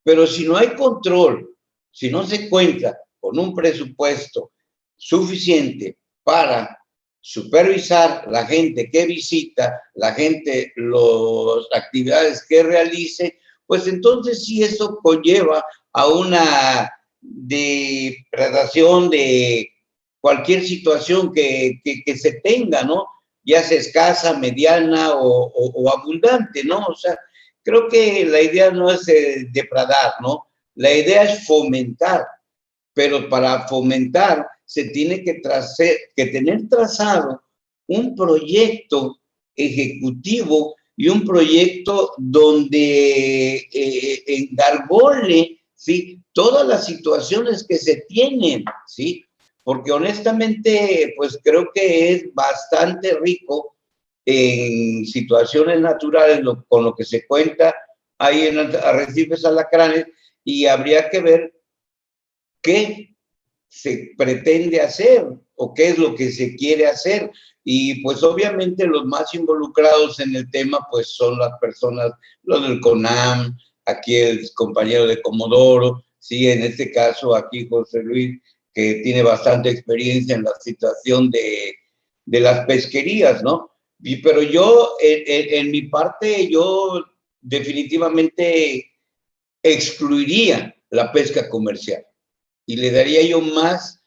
pero si no hay control, si no se cuenta con un presupuesto suficiente para supervisar la gente que visita, la gente, las actividades que realice, pues entonces sí eso conlleva a una depredación de cualquier situación que se tenga, ¿no? Ya sea escasa, mediana o abundante, ¿no? O sea, creo que la idea no es depredar, ¿no? La idea es fomentar, pero para fomentar se tiene que tener trazado un proyecto ejecutivo y un proyecto donde engargole, ¿sí? Todas las situaciones que se tienen, ¿sí? porque honestamente, pues creo que es bastante rico en situaciones naturales con lo que se cuenta ahí en arrecifes alacranes, y habría que ver qué se pretende hacer o qué es lo que se quiere hacer. Y pues obviamente los más involucrados en el tema pues son las personas, los del CONAM, aquí el compañero de Comodoro, sí, en este caso aquí José Luis, que tiene bastante experiencia en la situación de las pesquerías, ¿no? Pero yo, en mi parte, yo definitivamente excluiría la pesca comercial y le daría yo más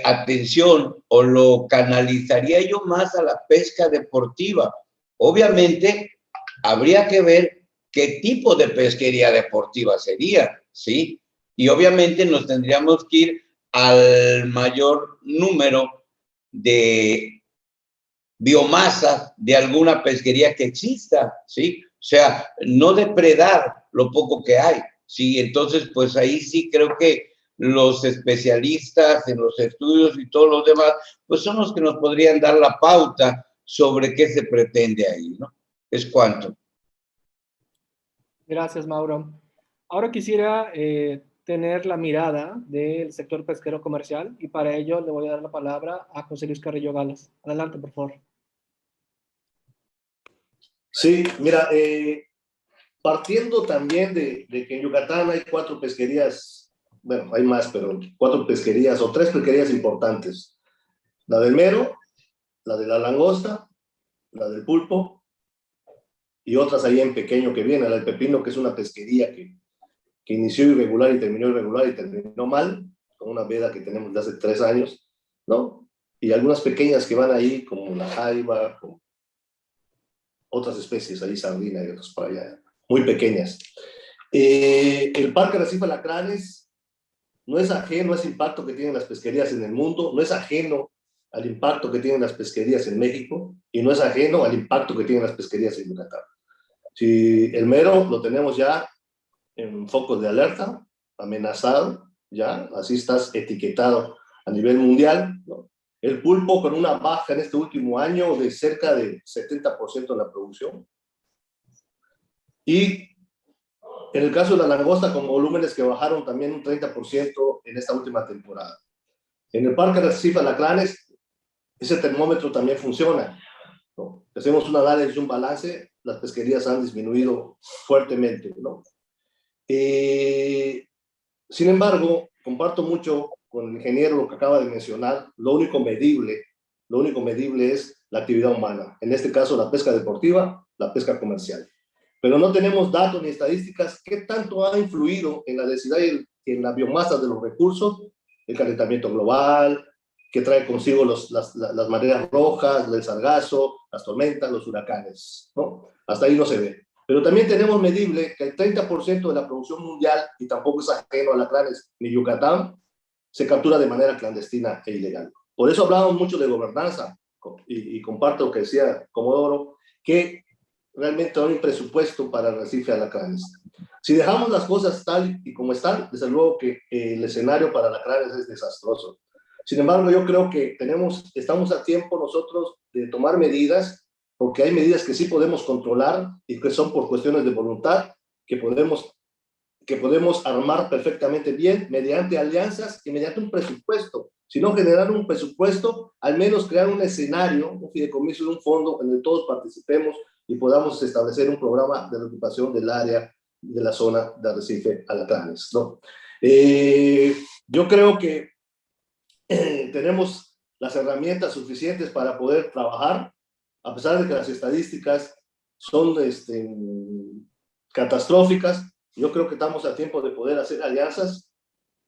atención, o lo canalizaría yo más a la pesca deportiva. Obviamente, habría que ver qué tipo de pesquería deportiva sería, ¿sí? Y obviamente nos tendríamos que ir al mayor número de biomasa de alguna pesquería que exista, ¿sí? O sea, no depredar lo poco que hay, ¿sí? Entonces, pues ahí sí creo que los especialistas en los estudios y todos los demás, pues son los que nos podrían dar la pauta sobre qué se pretende ahí, ¿no? Es cuanto. Gracias, Mauro. Ahora quisiera tener la mirada del sector pesquero comercial, y para ello le voy a dar la palabra a José Luis Carrillo Galas. Adelante, por favor. Sí, mira, partiendo también de que en Yucatán hay 4 pesquerías, bueno, hay más, pero 4 pesquerías o 3 pesquerías importantes. La del mero, la de la langosta, la del pulpo y otras ahí en pequeño que viene, la del pepino, que es una pesquería que inició irregular y terminó mal, con una veda que tenemos de hace 3 años, ¿no? Y algunas pequeñas que van ahí, como la jaiba, como otras especies, ahí sardina y otras para allá, muy pequeñas. El Parque Arrecife Alacranes no es ajeno a ese impacto que tienen las pesquerías en el mundo, no es ajeno al impacto que tienen las pesquerías en México, y no es ajeno al impacto que tienen las pesquerías en Yucatán. Si el mero lo tenemos ya en focos de alerta, amenazado, ya, así estás etiquetado a nivel mundial, ¿no? El pulpo con una baja en este último año de cerca del 70% en la producción. Y en el caso de la langosta, con volúmenes que bajaron también un 30% en esta última temporada. En el Parque Arrecife Alacranes, ese termómetro también funciona, ¿no? Hacemos un análisis y un balance, las pesquerías han disminuido fuertemente, ¿no? Sin embargo, comparto mucho con el ingeniero lo que acaba de mencionar. Lo único medible es la actividad humana, en este caso la pesca deportiva, la pesca comercial. Pero no tenemos datos ni estadísticas qué tanto ha influido en la densidad y en la biomasa de los recursos el calentamiento global, que trae consigo las mareas rojas, el sargazo, las tormentas, los huracanes, ¿no? Hasta ahí no se ve. Pero también tenemos medible que el 30% de la producción mundial, y tampoco es ajeno a Alacranes ni Yucatán, se captura de manera clandestina e ilegal. Por eso hablamos mucho de gobernanza, y comparto lo que decía Comodoro, que realmente hay un presupuesto para Arrecife Alacranes. Si dejamos las cosas tal y como están, desde luego que el escenario para Alacranes es desastroso. Sin embargo, yo creo que estamos a tiempo nosotros de tomar medidas, porque hay medidas que sí podemos controlar y que son por cuestiones de voluntad, que podemos armar perfectamente bien mediante alianzas y mediante un presupuesto. Si no generar un presupuesto, al menos crear un escenario, un fideicomiso de un fondo en el que todos participemos y podamos establecer un programa de recuperación del área de la zona de Arrecife Alacranes, ¿no? Yo creo que tenemos las herramientas suficientes para poder trabajar, a pesar de que las estadísticas son catastróficas. Yo creo que estamos a tiempo de poder hacer alianzas,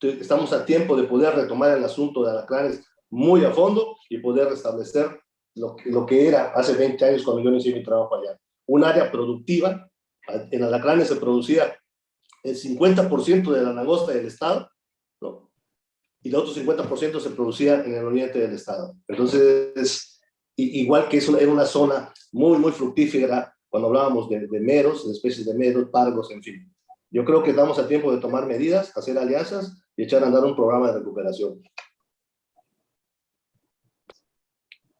estamos a tiempo de poder retomar el asunto de Alacranes muy a fondo y poder restablecer lo que era hace 20 años cuando yo inicié mi trabajo allá. Un área productiva. En Alacranes se producía el 50% de la langosta del estado, ¿no? Y el otro 50% se producía en el oriente del estado. Entonces, igual que era una zona muy, muy fructífera cuando hablábamos de meros, de especies de meros, pargos, en fin. Yo creo que estamos a tiempo de tomar medidas, hacer alianzas y echar a andar un programa de recuperación.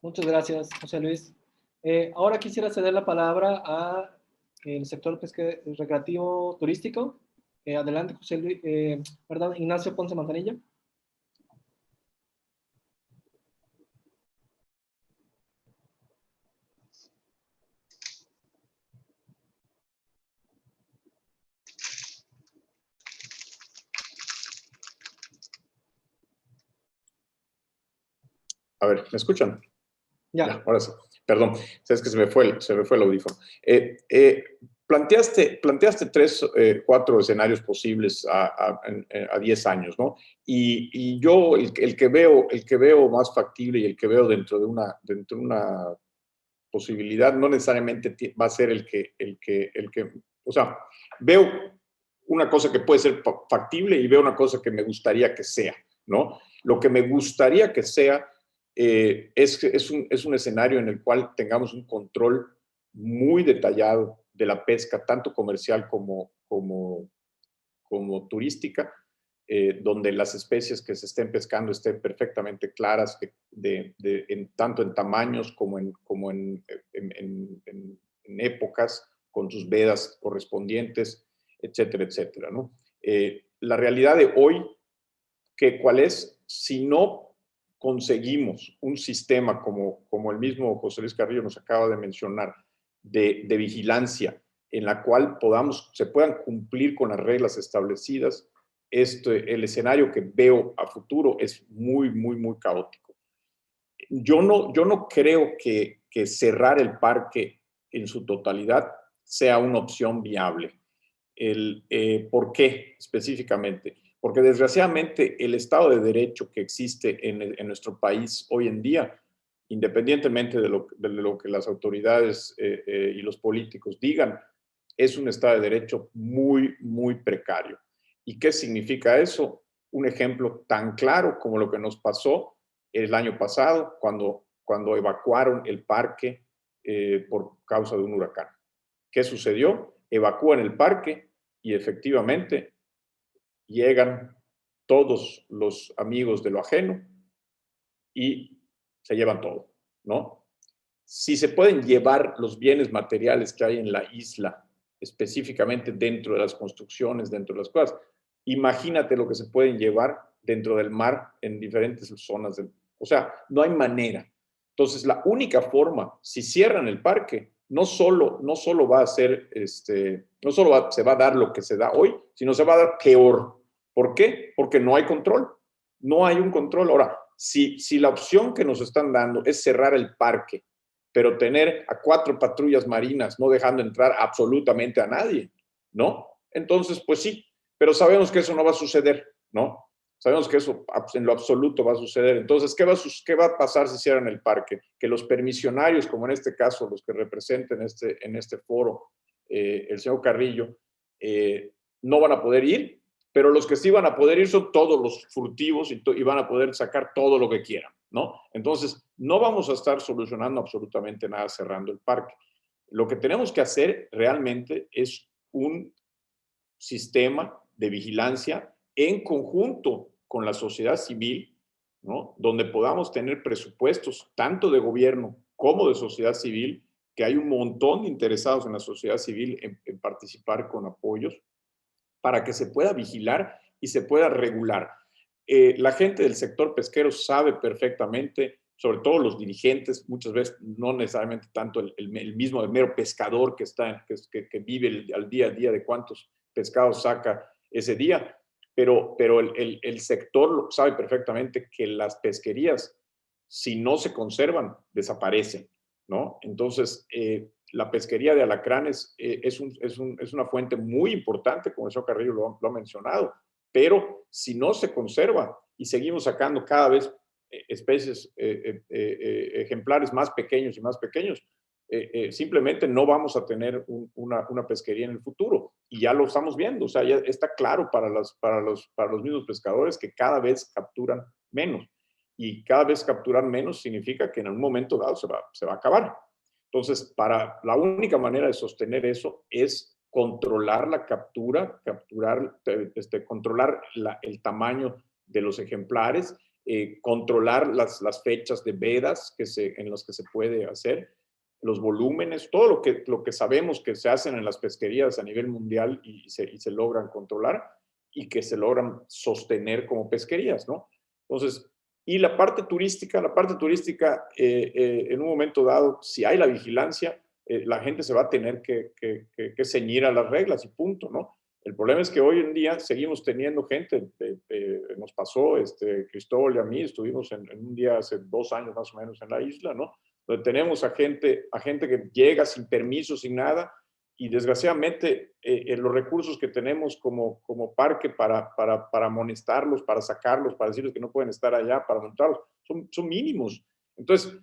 Muchas gracias, José Luis. Ahora quisiera ceder la palabra a el sector recreativo turístico. Adelante, José Luis, perdón, Ignacio Ponce Manzanilla. A ver, ¿me escuchan? Ya. Ahora sí. Perdón, sabes que se me fue el audífono. Planteaste 4 escenarios posibles a 10 años, ¿no? Y yo el que veo más factible y el que veo dentro de una posibilidad no necesariamente va a ser el que, o sea, veo una cosa que puede ser factible y veo una cosa que me gustaría que sea, ¿no? Lo que me gustaría que sea es un escenario en el cual tengamos un control muy detallado de la pesca, tanto comercial como turística, donde las especies que se estén pescando estén perfectamente claras, tanto en tamaños como en épocas, con sus vedas correspondientes, etcétera, etcétera, ¿no? La realidad de hoy, ¿cuál es? Si no conseguimos un sistema como el mismo José Luis Carrillo nos acaba de mencionar, de vigilancia, en la cual se puedan cumplir con las reglas establecidas, el escenario que veo a futuro es muy, muy, muy caótico. Yo no creo que cerrar el parque en su totalidad sea una opción viable. ¿Por qué específicamente? Porque desgraciadamente el Estado de Derecho que existe en nuestro país hoy en día, independientemente de lo que las autoridades y los políticos digan, es un Estado de Derecho muy, muy precario. ¿Y qué significa eso? Un ejemplo tan claro como lo que nos pasó el año pasado cuando evacuaron el parque por causa de un huracán. ¿Qué sucedió? Evacúan el parque y efectivamente llegan todos los amigos de lo ajeno y se llevan todo, ¿no? Si se pueden llevar los bienes materiales que hay en la isla, específicamente dentro de las construcciones, dentro de las cosas, imagínate lo que se pueden llevar dentro del mar en diferentes zonas o sea, no hay manera. Entonces, la única forma, si cierran el parque, no solo va a ser, no solo se va a dar lo que se da hoy, sino se va a dar peor. ¿Por qué? Porque no hay control. No hay un control. Ahora, si la opción que nos están dando es cerrar el parque, pero tener a 4 patrullas marinas no dejando entrar absolutamente a nadie, ¿no? Entonces, pues sí, pero sabemos que eso no va a suceder, ¿no? Sabemos que eso en lo absoluto va a suceder. Entonces, ¿qué va a pasar si cierran el parque? Que los permisionarios, como en este caso, los que representen en este foro, el señor Carrillo, no van a poder ir, pero los que sí van a poder ir son todos los furtivos y van a poder sacar todo lo que quieran, ¿no? Entonces, no vamos a estar solucionando absolutamente nada cerrando el parque. Lo que tenemos que hacer realmente es un sistema de vigilancia en conjunto con la sociedad civil, ¿no? Donde podamos tener presupuestos tanto de gobierno como de sociedad civil, que hay un montón de interesados en la sociedad civil en participar con apoyos, para que se pueda vigilar y se pueda regular. La gente del sector pesquero sabe perfectamente, sobre todo los dirigentes, muchas veces no necesariamente tanto el mismo, el mero pescador que vive al día a día de cuántos pescados saca ese día, pero el sector sabe perfectamente que las pesquerías, si no se conservan, desaparecen, ¿no? Entonces, la pesquería de alacranes es una fuente muy importante, como el señor Carrillo lo ha mencionado, pero si no se conserva y seguimos sacando cada vez especies, ejemplares más pequeños y más pequeños, simplemente no vamos a tener una pesquería en el futuro. Y ya lo estamos viendo, o sea, ya está claro para los mismos pescadores que cada vez capturan menos. Y cada vez capturar menos significa que en un momento dado se va a acabar. Entonces, la única manera de sostener eso es controlar la captura, controlar el tamaño de los ejemplares controlar las fechas de vedas en las que se puede hacer, los volúmenes, todo lo que sabemos que se hacen en las pesquerías a nivel mundial y se logran controlar y que se logran sostener como pesquerías, ¿no? Entonces, y la parte turística, en un momento dado, si hay la vigilancia, la gente se va a tener que ceñir a las reglas y punto, ¿no? El problema es que hoy en día seguimos teniendo gente, nos pasó, Cristóbal y a mí, estuvimos en un día hace 2 años más o menos en la isla, ¿no? Donde tenemos a gente que llega sin permiso, sin nada, y desgraciadamente los recursos que tenemos como parque para amonestarlos, para sacarlos, para decirles que no pueden estar allá, para montarlos, son mínimos. Entonces,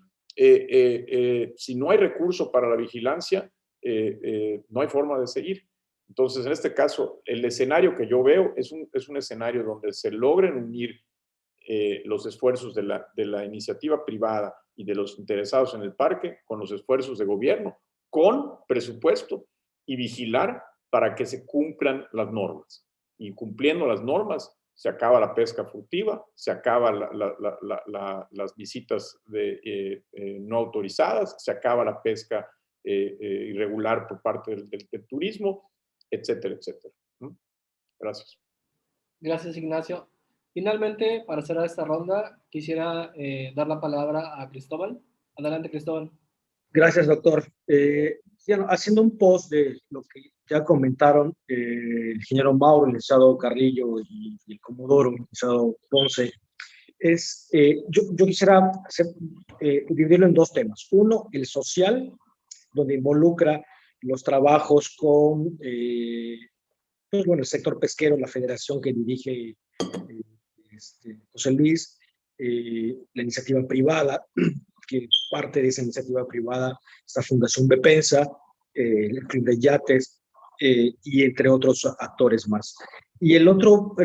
si no hay recurso para la vigilancia, no hay forma de seguir. Entonces, en este caso, el escenario que yo veo es un escenario donde se logren unir los esfuerzos de la iniciativa privada y de los interesados en el parque con los esfuerzos de gobierno, con presupuesto y vigilar para que se cumplan las normas. Y cumpliendo las normas, se acaba la pesca furtiva, se acaban las visitas no autorizadas, se acaba la pesca irregular por parte del turismo, etcétera, etcétera. Gracias. Gracias, Ignacio. Finalmente, para cerrar esta ronda, quisiera dar la palabra a Cristóbal. Adelante, Cristóbal. Gracias, doctor. Haciendo un post de lo que ya comentaron el ingeniero Mauro, el licenciado Carrillo y el comodoro, el licenciado Ponce, yo quisiera dividirlo en 2 temas. Uno, el social, donde involucra los trabajos con el sector pesquero, la federación que dirige José Luis, la iniciativa privada, que parte de esa iniciativa privada, esta Fundación Bepensa, el Club de Yates, y entre otros actores más. Y el otro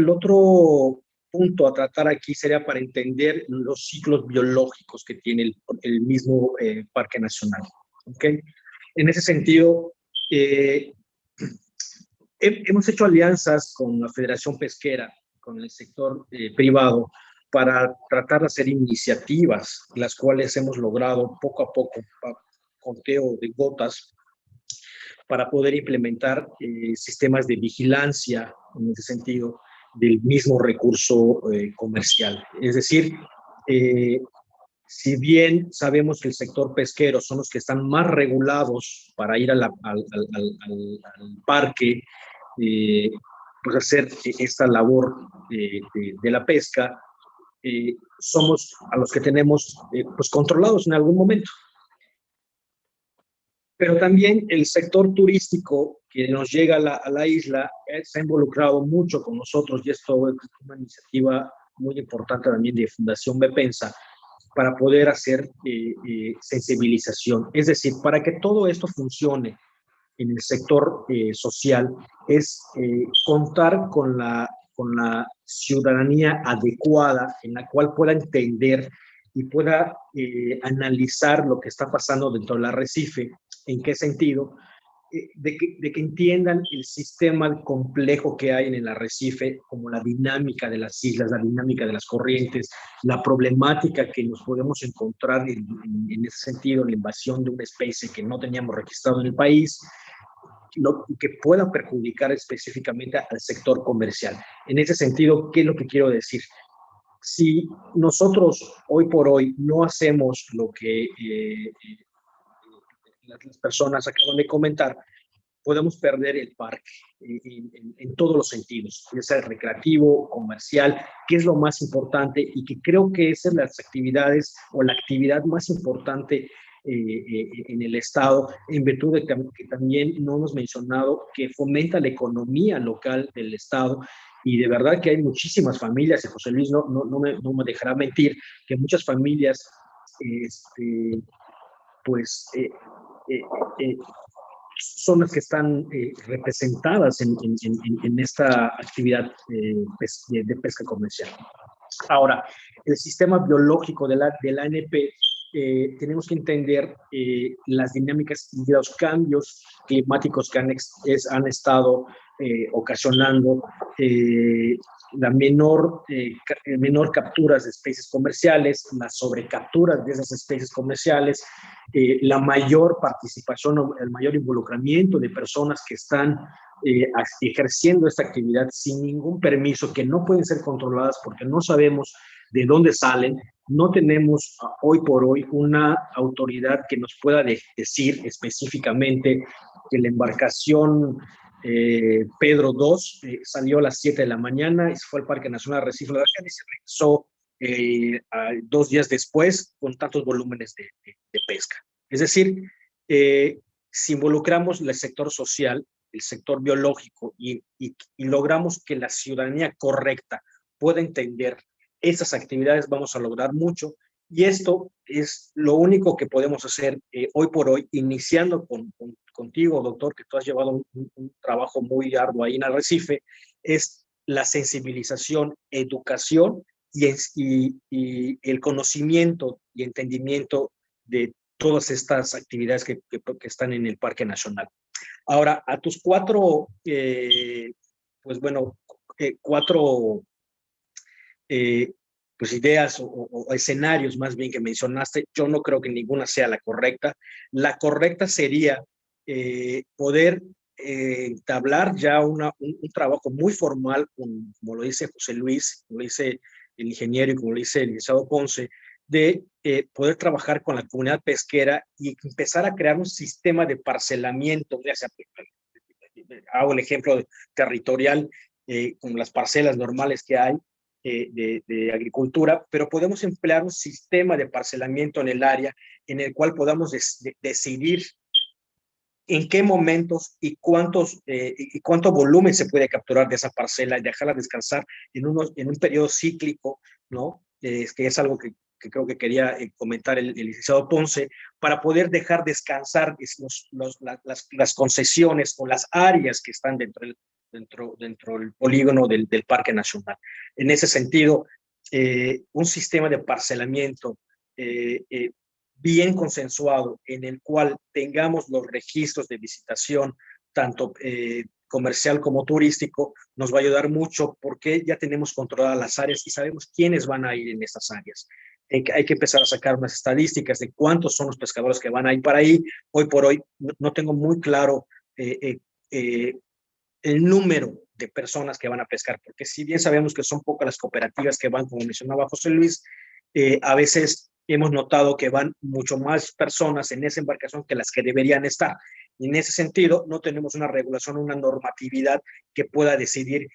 punto a tratar aquí sería para entender los ciclos biológicos que tiene el mismo Parque Nacional. ¿Okay? En ese sentido, hemos hecho alianzas con la Federación Pesquera, con el sector privado, para tratar de hacer iniciativas, las cuales hemos logrado poco a poco, conteo de gotas, para poder implementar sistemas de vigilancia, en ese sentido, del mismo recurso comercial. Es decir, si bien sabemos que el sector pesquero son los que están más regulados para ir al parque, pues hacer esta labor de la pesca, somos a los que tenemos pues controlados en algún momento. Pero también el sector turístico que nos llega a la isla se ha involucrado mucho con nosotros, y esto es una iniciativa muy importante también de Fundación Bepensa, para poder hacer sensibilización. Es decir, para que todo esto funcione en el sector social, es contar con la ciudadanía adecuada, en la cual pueda entender y pueda analizar lo que está pasando dentro del arrecife. ¿En qué sentido? De que entiendan el sistema complejo que hay en el arrecife, como la dinámica de las islas, la dinámica de las corrientes, la problemática que nos podemos encontrar en ese sentido, la invasión de una especie que no teníamos registrado en el país, que pueda perjudicar específicamente al sector comercial. En ese sentido, ¿qué es lo que quiero decir? Si nosotros hoy por hoy no hacemos lo que las personas acaban de comentar, podemos perder el parque en todos los sentidos, ya sea recreativo, comercial, que es lo más importante, y que creo que esas son las actividades o la actividad más importante en el Estado, en virtud de que también no hemos mencionado que fomenta la economía local del Estado. Y de verdad que hay muchísimas familias, y José Luis no me dejará mentir, que muchas familias son las que están representadas en esta actividad de pesca comercial. Ahora, el sistema biológico de la ANP, tenemos que entender las dinámicas y los cambios climáticos que han estado ocasionando la menor capturas de especies comerciales, la sobrecaptura de esas especies comerciales, la mayor participación o el mayor involucramiento de personas que están ejerciendo esta actividad sin ningún permiso, que no pueden ser controladas porque no sabemos de dónde salen. No tenemos hoy por hoy una autoridad que nos pueda decir específicamente que la embarcación Pedro II salió a las 7 de la mañana y se fue al Parque Nacional Arrecife de la Virgen y se regresó 2 días después con tantos volúmenes de pesca. Es decir, si involucramos el sector social, el sector biológico y logramos que la ciudadanía correcta pueda entender esas actividades, vamos a lograr mucho. Y esto es lo único que podemos hacer hoy por hoy, iniciando contigo, doctor, que tú has llevado un trabajo muy arduo ahí en Arrecife, es la sensibilización, educación y el conocimiento y entendimiento de todas estas actividades que están en el Parque Nacional. Ahora, a tus cuatro pues ideas o escenarios más bien que mencionaste, yo no creo que ninguna sea la correcta. La correcta sería poder entablar ya un trabajo muy formal, como lo dice José Luis, como lo dice el ingeniero y como lo dice el licenciado Ponce, de poder trabajar con la comunidad pesquera y empezar a crear un sistema de parcelamiento, ya sea, hago el ejemplo territorial, con las parcelas normales que hay de agricultura, pero podemos emplear un sistema de parcelamiento en el área en el cual podamos decidir en qué momentos y cuánto volumen se puede capturar de esa parcela y dejarla descansar en un periodo cíclico, ¿no? Que es algo que creo que quería comentar el licenciado Ponce, para poder dejar descansar las concesiones o las áreas que están dentro del polígono del Parque Nacional. En ese sentido, un sistema de parcelamiento bien consensuado, en el cual tengamos los registros de visitación, tanto comercial como turístico, nos va a ayudar mucho porque ya tenemos controladas las áreas y sabemos quiénes van a ir en estas áreas. Hay que empezar a sacar unas estadísticas de cuántos son los pescadores que van a ir para ahí. Hoy por hoy no tengo muy claro el número de personas que van a pescar, porque si bien sabemos que son pocas las cooperativas que van, como mencionaba José Luis, a veces hemos notado que van mucho más personas en esa embarcación que las que deberían estar. Y en ese sentido, no tenemos una regulación, una normatividad que pueda decidir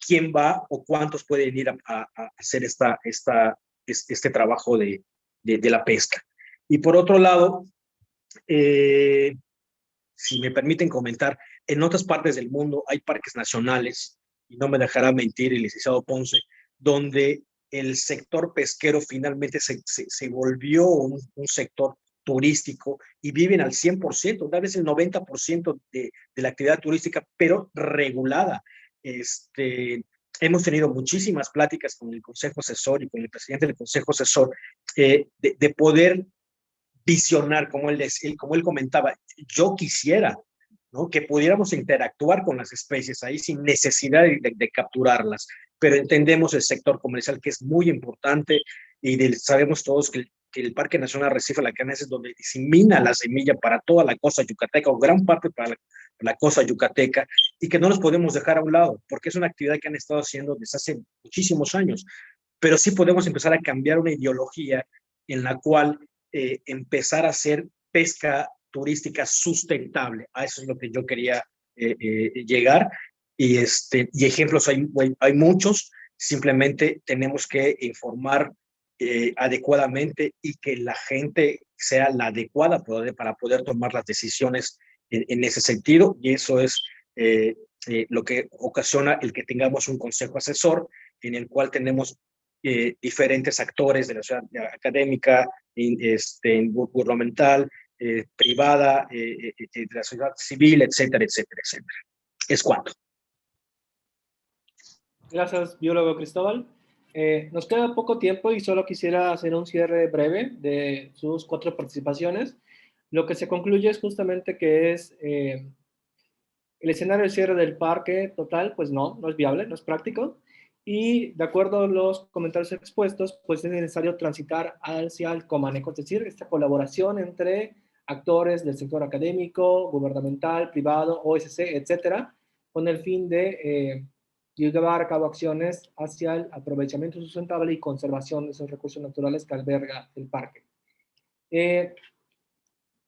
quién va o cuántos pueden ir a hacer este trabajo de la pesca. Y por otro lado, si me permiten comentar, en otras partes del mundo hay parques nacionales, y no me dejará mentir el licenciado Ponce, donde el sector pesquero finalmente se volvió un sector turístico y viven al 100%, tal vez el 90% de la actividad turística, pero regulada. Hemos tenido muchísimas pláticas con el Consejo Asesor y con el presidente del Consejo Asesor de poder visionar, como él comentaba, yo quisiera, ¿no?, que pudiéramos interactuar con las especies ahí sin necesidad de capturarlas, pero entendemos el sector comercial que es muy importante y sabemos todos que el Parque Nacional Arrecife de la Canesa es donde disemina la semilla para toda la costa yucateca o gran parte para la costa yucateca y que no los podemos dejar a un lado porque es una actividad que han estado haciendo desde hace muchísimos años, pero sí podemos empezar a cambiar una ideología en la cual empezar a hacer pesca turística sustentable. A eso es lo que yo quería llegar. Y ejemplos hay muchos. Simplemente tenemos que informar adecuadamente y que la gente sea la adecuada para poder tomar las decisiones en ese sentido. Y eso es lo que ocasiona el que tengamos un consejo asesor en el cual tenemos diferentes actores de la sociedad académica, gubernamental, privada, de la sociedad civil, etcétera, etcétera, etcétera. Es cuanto. Gracias, biólogo Cristóbal. Nos queda poco tiempo y solo quisiera hacer un cierre breve de sus 4 participaciones. Lo que se concluye es justamente que es el escenario de cierre del parque total, pues no es viable, no es práctico. Y de acuerdo a los comentarios expuestos, pues es necesario transitar hacia el comanejo, es decir, esta colaboración entre actores del sector académico, gubernamental, privado, OSC, etcétera, con el fin de llevar a cabo acciones hacia el aprovechamiento sustentable y conservación de esos recursos naturales que alberga el parque.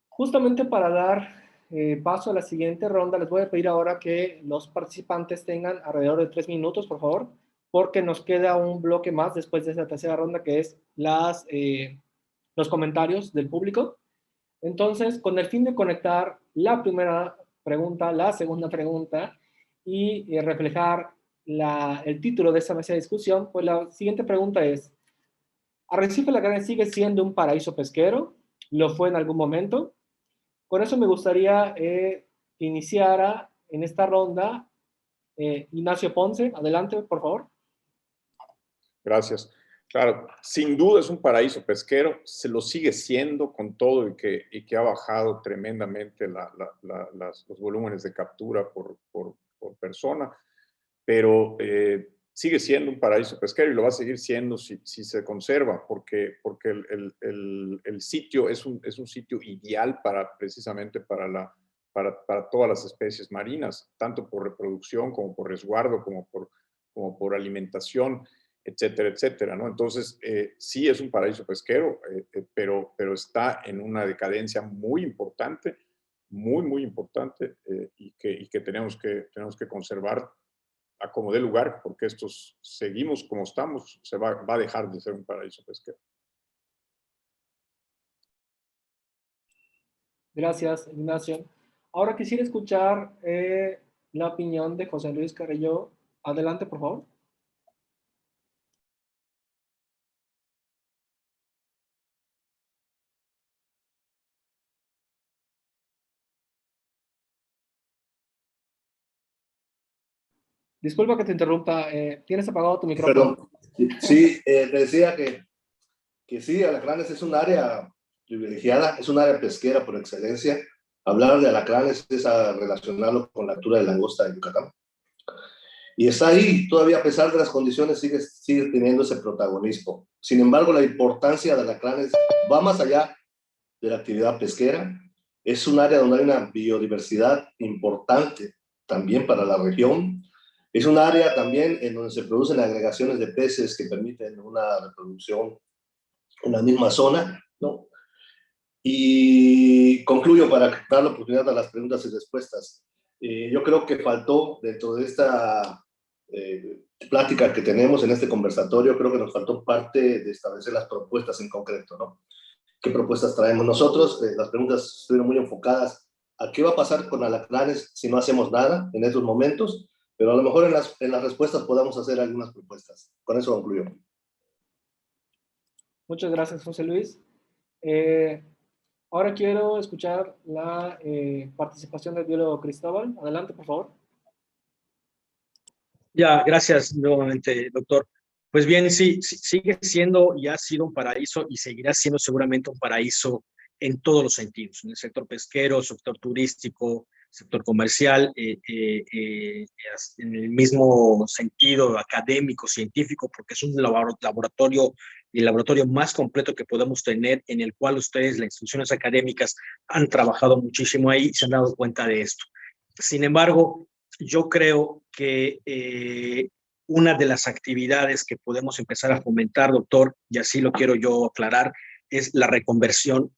Justamente para dar paso a la siguiente ronda, les voy a pedir ahora que los participantes tengan alrededor de 3 minutos, por favor, porque nos queda un bloque más después de esta tercera ronda, que es los comentarios del público. Entonces, con el fin de conectar la primera pregunta, la segunda pregunta y reflejar el título de esta mesa de discusión, pues la siguiente pregunta es: ¿Arrecife La Grande sigue siendo un paraíso pesquero? ¿Lo fue en algún momento? Con eso me gustaría que iniciara en esta ronda Ignacio Ponce. Adelante, por favor. Gracias. Claro, sin duda es un paraíso pesquero, se lo sigue siendo con todo y que ha bajado tremendamente los volúmenes de captura por persona, pero sigue siendo un paraíso pesquero y lo va a seguir siendo si se conserva, porque el sitio es un sitio ideal precisamente para todas las especies marinas, tanto por reproducción como por resguardo, como por alimentación, etcétera, etcétera, ¿no? Entonces, sí es un paraíso pesquero, pero está en una decadencia muy importante, muy importante, y que tenemos que conservar a como dé lugar, porque estos seguimos como estamos, va a dejar de ser un paraíso pesquero. Gracias, Ignacio. Ahora quisiera escuchar la opinión de José Luis Carrillo. Adelante, por favor. Disculpa que te interrumpa. ¿Tienes apagado tu micrófono? Perdón. Sí, te decía que sí, alacranes es un área privilegiada, es un área pesquera por excelencia. Hablar de alacranes es relacionarlo con la captura de langosta de Yucatán. Y está ahí, todavía a pesar de las condiciones, sigue teniendo ese protagonismo. Sin embargo, la importancia de alacranes va más allá de la actividad pesquera. Es un área donde hay una biodiversidad importante también para la región. Es un área también en donde se producen agregaciones de peces que permiten una reproducción en la misma zona, ¿no? Y concluyo para dar la oportunidad a las preguntas y respuestas. Yo creo que faltó dentro de esta plática que tenemos en este conversatorio, creo que nos faltó parte de establecer las propuestas en concreto, ¿no? ¿Qué propuestas traemos nosotros? Las preguntas estuvieron muy enfocadas a qué va a pasar con alacranes si no hacemos nada en estos momentos, pero a lo mejor en las respuestas podamos hacer algunas propuestas. Con eso concluyo. Muchas gracias, José Luis. Ahora quiero escuchar la participación del biólogo Cristóbal. Adelante, por favor. Ya, gracias nuevamente, doctor. Pues bien, sí, sigue siendo y ha sido un paraíso y seguirá siendo seguramente un paraíso en todos los sentidos, en el sector pesquero, sector turístico, sector comercial, en el mismo sentido académico, científico, porque es un laboratorio, el laboratorio más completo que podemos tener, en el cual ustedes, las instituciones académicas, han trabajado muchísimo ahí y se han dado cuenta de esto. Sin embargo, yo creo que una de las actividades que podemos empezar a fomentar, doctor, y así lo quiero yo aclarar, es la reconversión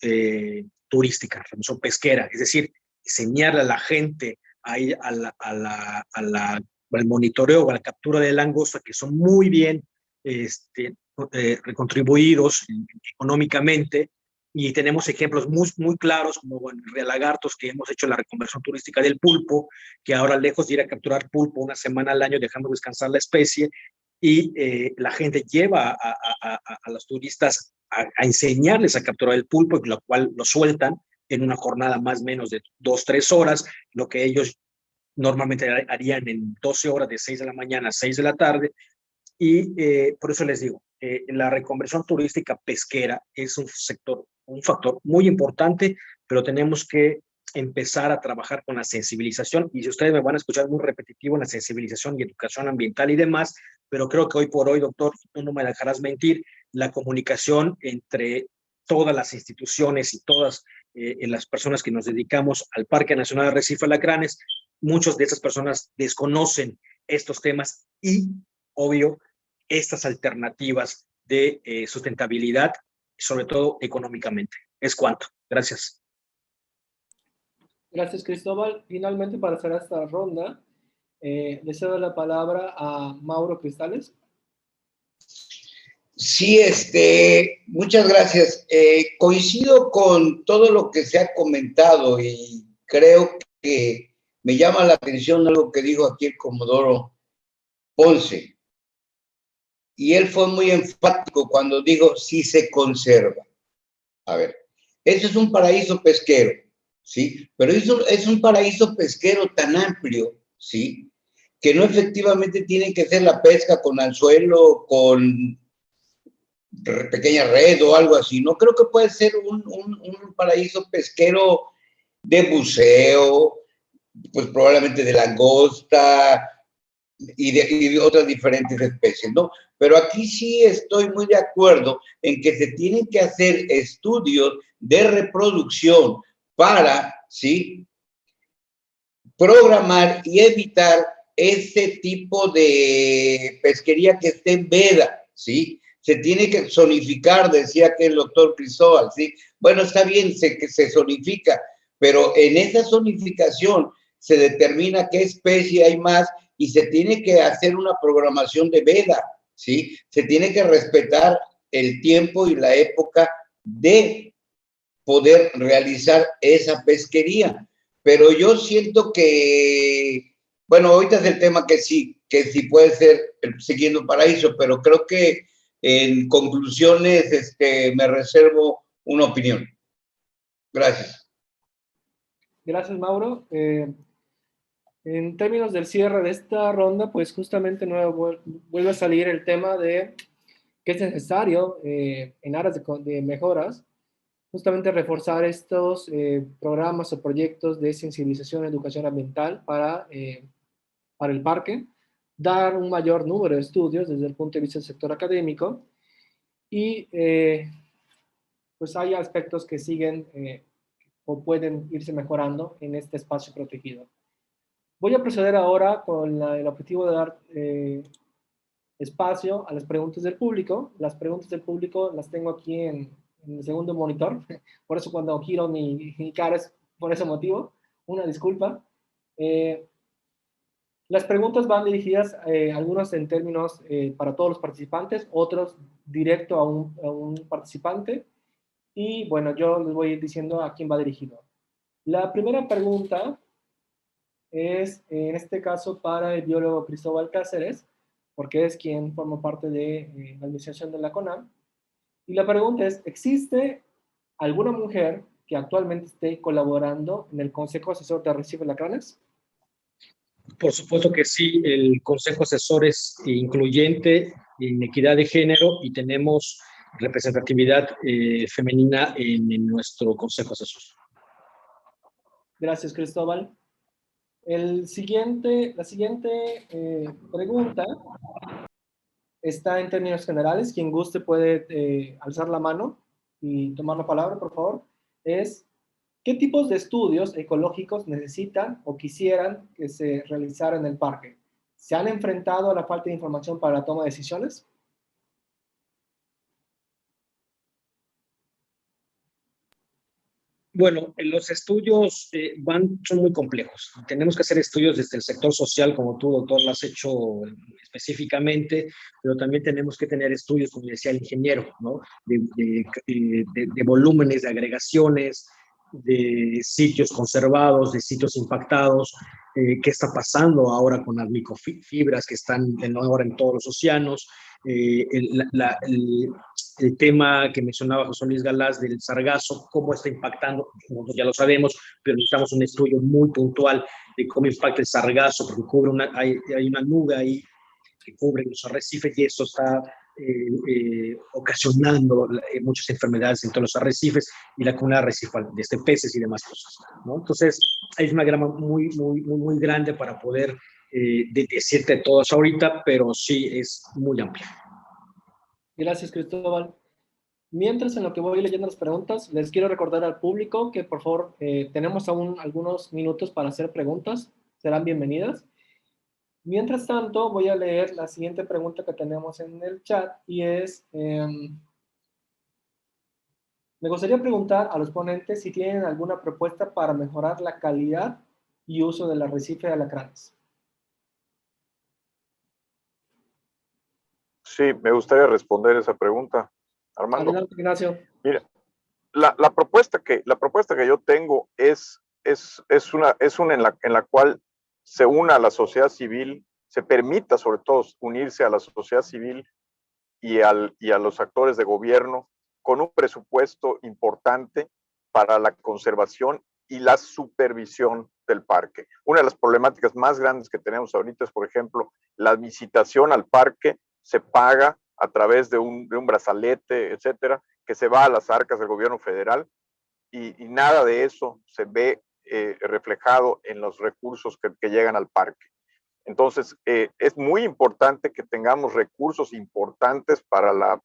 turística, reconversión pesquera, es decir, enseñarle a la gente a ir al monitoreo o a la captura de langosta, que son muy bien recontribuidos económicamente, y tenemos ejemplos muy claros, como en Río Lagartos, que hemos hecho la reconversión turística del pulpo, que ahora, lejos de ir a capturar pulpo una semana al año, dejando descansar la especie, y la gente lleva a los turistas a enseñarles a capturar el pulpo, lo cual lo sueltan en una jornada más o menos de 2-3 horas, lo que ellos normalmente harían en 12 horas, de 6 de la mañana a 6 de la tarde, y por eso les digo, la reconversión turística pesquera es un factor muy importante, pero tenemos que empezar a trabajar con la sensibilización, y si ustedes me van a escuchar muy repetitivo en la sensibilización y educación ambiental y demás, pero creo que hoy por hoy, doctor, tú no me dejarás mentir, la comunicación entre todas las instituciones y todas las personas que nos dedicamos al Parque Nacional de Arrecife Alacranes, muchas de esas personas desconocen estos temas y, obvio, estas alternativas de sustentabilidad, sobre todo económicamente. Es cuanto. Gracias. Gracias, Cristóbal. Finalmente, para cerrar esta ronda, le cedo la palabra a Mauro Cristales. Sí, muchas gracias. Coincido con todo lo que se ha comentado y creo que me llama la atención algo que dijo aquí el Comodoro Ponce. Y él fue muy enfático cuando dijo, sí se conserva. A ver, eso es un paraíso pesquero, ¿sí? Pero eso es un paraíso pesquero tan amplio, ¿sí? Que no efectivamente tiene que ser la pesca con anzuelo, con pequeña red o algo así. No creo que puede ser un paraíso pesquero de buceo, pues probablemente de langosta y de otras diferentes especies, ¿no? Pero aquí sí estoy muy de acuerdo en que se tienen que hacer estudios de reproducción para, ¿sí?, programar y evitar ese tipo de pesquería que esté en veda, ¿sí? Se tiene que zonificar, decía que el doctor Cristóbal, ¿sí? Bueno, está bien que se zonifica, pero en esa zonificación se determina qué especie hay más y se tiene que hacer una programación de veda, ¿sí? Se tiene que respetar el tiempo y la época de poder realizar esa pesquería. Pero yo siento que, bueno, ahorita es el tema que sí puede ser el siguiendo paraíso, pero creo que en conclusiones me reservo una opinión. Gracias. Gracias, Mauro. En términos del cierre de esta ronda, pues justamente vuelve a salir el tema de que es necesario, en aras de mejoras, justamente reforzar estos programas o proyectos de sensibilización y educación ambiental para el parque, dar un mayor número de estudios desde el punto de vista del sector académico y pues hay aspectos que siguen o pueden irse mejorando en este espacio protegido. Voy a proceder ahora con el objetivo de dar espacio a las preguntas del público. Las preguntas del público las tengo aquí en el segundo monitor, por eso cuando giro mi cara es por ese motivo, una disculpa. Las preguntas van dirigidas, algunas en términos para todos los participantes, otros directo a un participante, y bueno, yo les voy diciendo a quién va dirigido. La primera pregunta es, en este caso, para el biólogo Cristóbal Cáceres, porque es quien forma parte de la administración de la CONAM. Y la pregunta es, ¿existe alguna mujer que actualmente esté colaborando en el Consejo Asesor de Arrecife Alacranes? Por supuesto que sí, el Consejo Asesor es incluyente en equidad de género y tenemos representatividad femenina en nuestro Consejo Asesor. Gracias, Cristóbal. La siguiente pregunta está en términos generales. Quien guste puede alzar la mano y tomar la palabra, por favor. Es, ¿qué tipos de estudios ecológicos necesitan o quisieran que se realizaran en el parque? ¿Se han enfrentado a la falta de información para la toma de decisiones? Bueno, los estudios son muy complejos. Tenemos que hacer estudios desde el sector social, como tú, doctor, lo has hecho específicamente, pero también tenemos que tener estudios, como decía el ingeniero, ¿no? De volúmenes, de agregaciones, de sitios conservados, de sitios impactados, qué está pasando ahora con las microfibras que están ahora en todos los océanos, el tema que mencionaba José Luis Galás del sargazo, cómo está impactando, nosotros ya lo sabemos, pero necesitamos un estudio muy puntual de cómo impacta el sargazo, porque hay una nube ahí que cubre los arrecifes y eso está ocasionando muchas enfermedades en todos los arrecifes y la comunidad arrecifal, desde peces y demás cosas, ¿no? Entonces, hay una gama muy grande para poder decirte todas ahorita, pero sí es muy amplia. Gracias, Cristóbal. Mientras, en lo que voy leyendo las preguntas, les quiero recordar al público que, por favor, tenemos aún algunos minutos para hacer preguntas. Serán bienvenidas. Mientras tanto, voy a leer la siguiente pregunta que tenemos en el chat y es, me gustaría preguntar a los ponentes si tienen alguna propuesta para mejorar la calidad y uso del arrecife de alacranes. Sí, me gustaría responder esa pregunta, Armando. Adelante, Ignacio. Mira, la propuesta que yo tengo es una en la cual se una a la sociedad civil, se permita sobre todo unirse a la sociedad civil y a los actores de gobierno con un presupuesto importante para la conservación y la supervisión del parque. Una de las problemáticas más grandes que tenemos ahorita es, por ejemplo, la visitación al parque se paga a través de un brazalete, etcétera, que se va a las arcas del gobierno federal y nada de eso se ve reflejado en los recursos que llegan al parque. Entonces, es muy importante que tengamos recursos importantes para la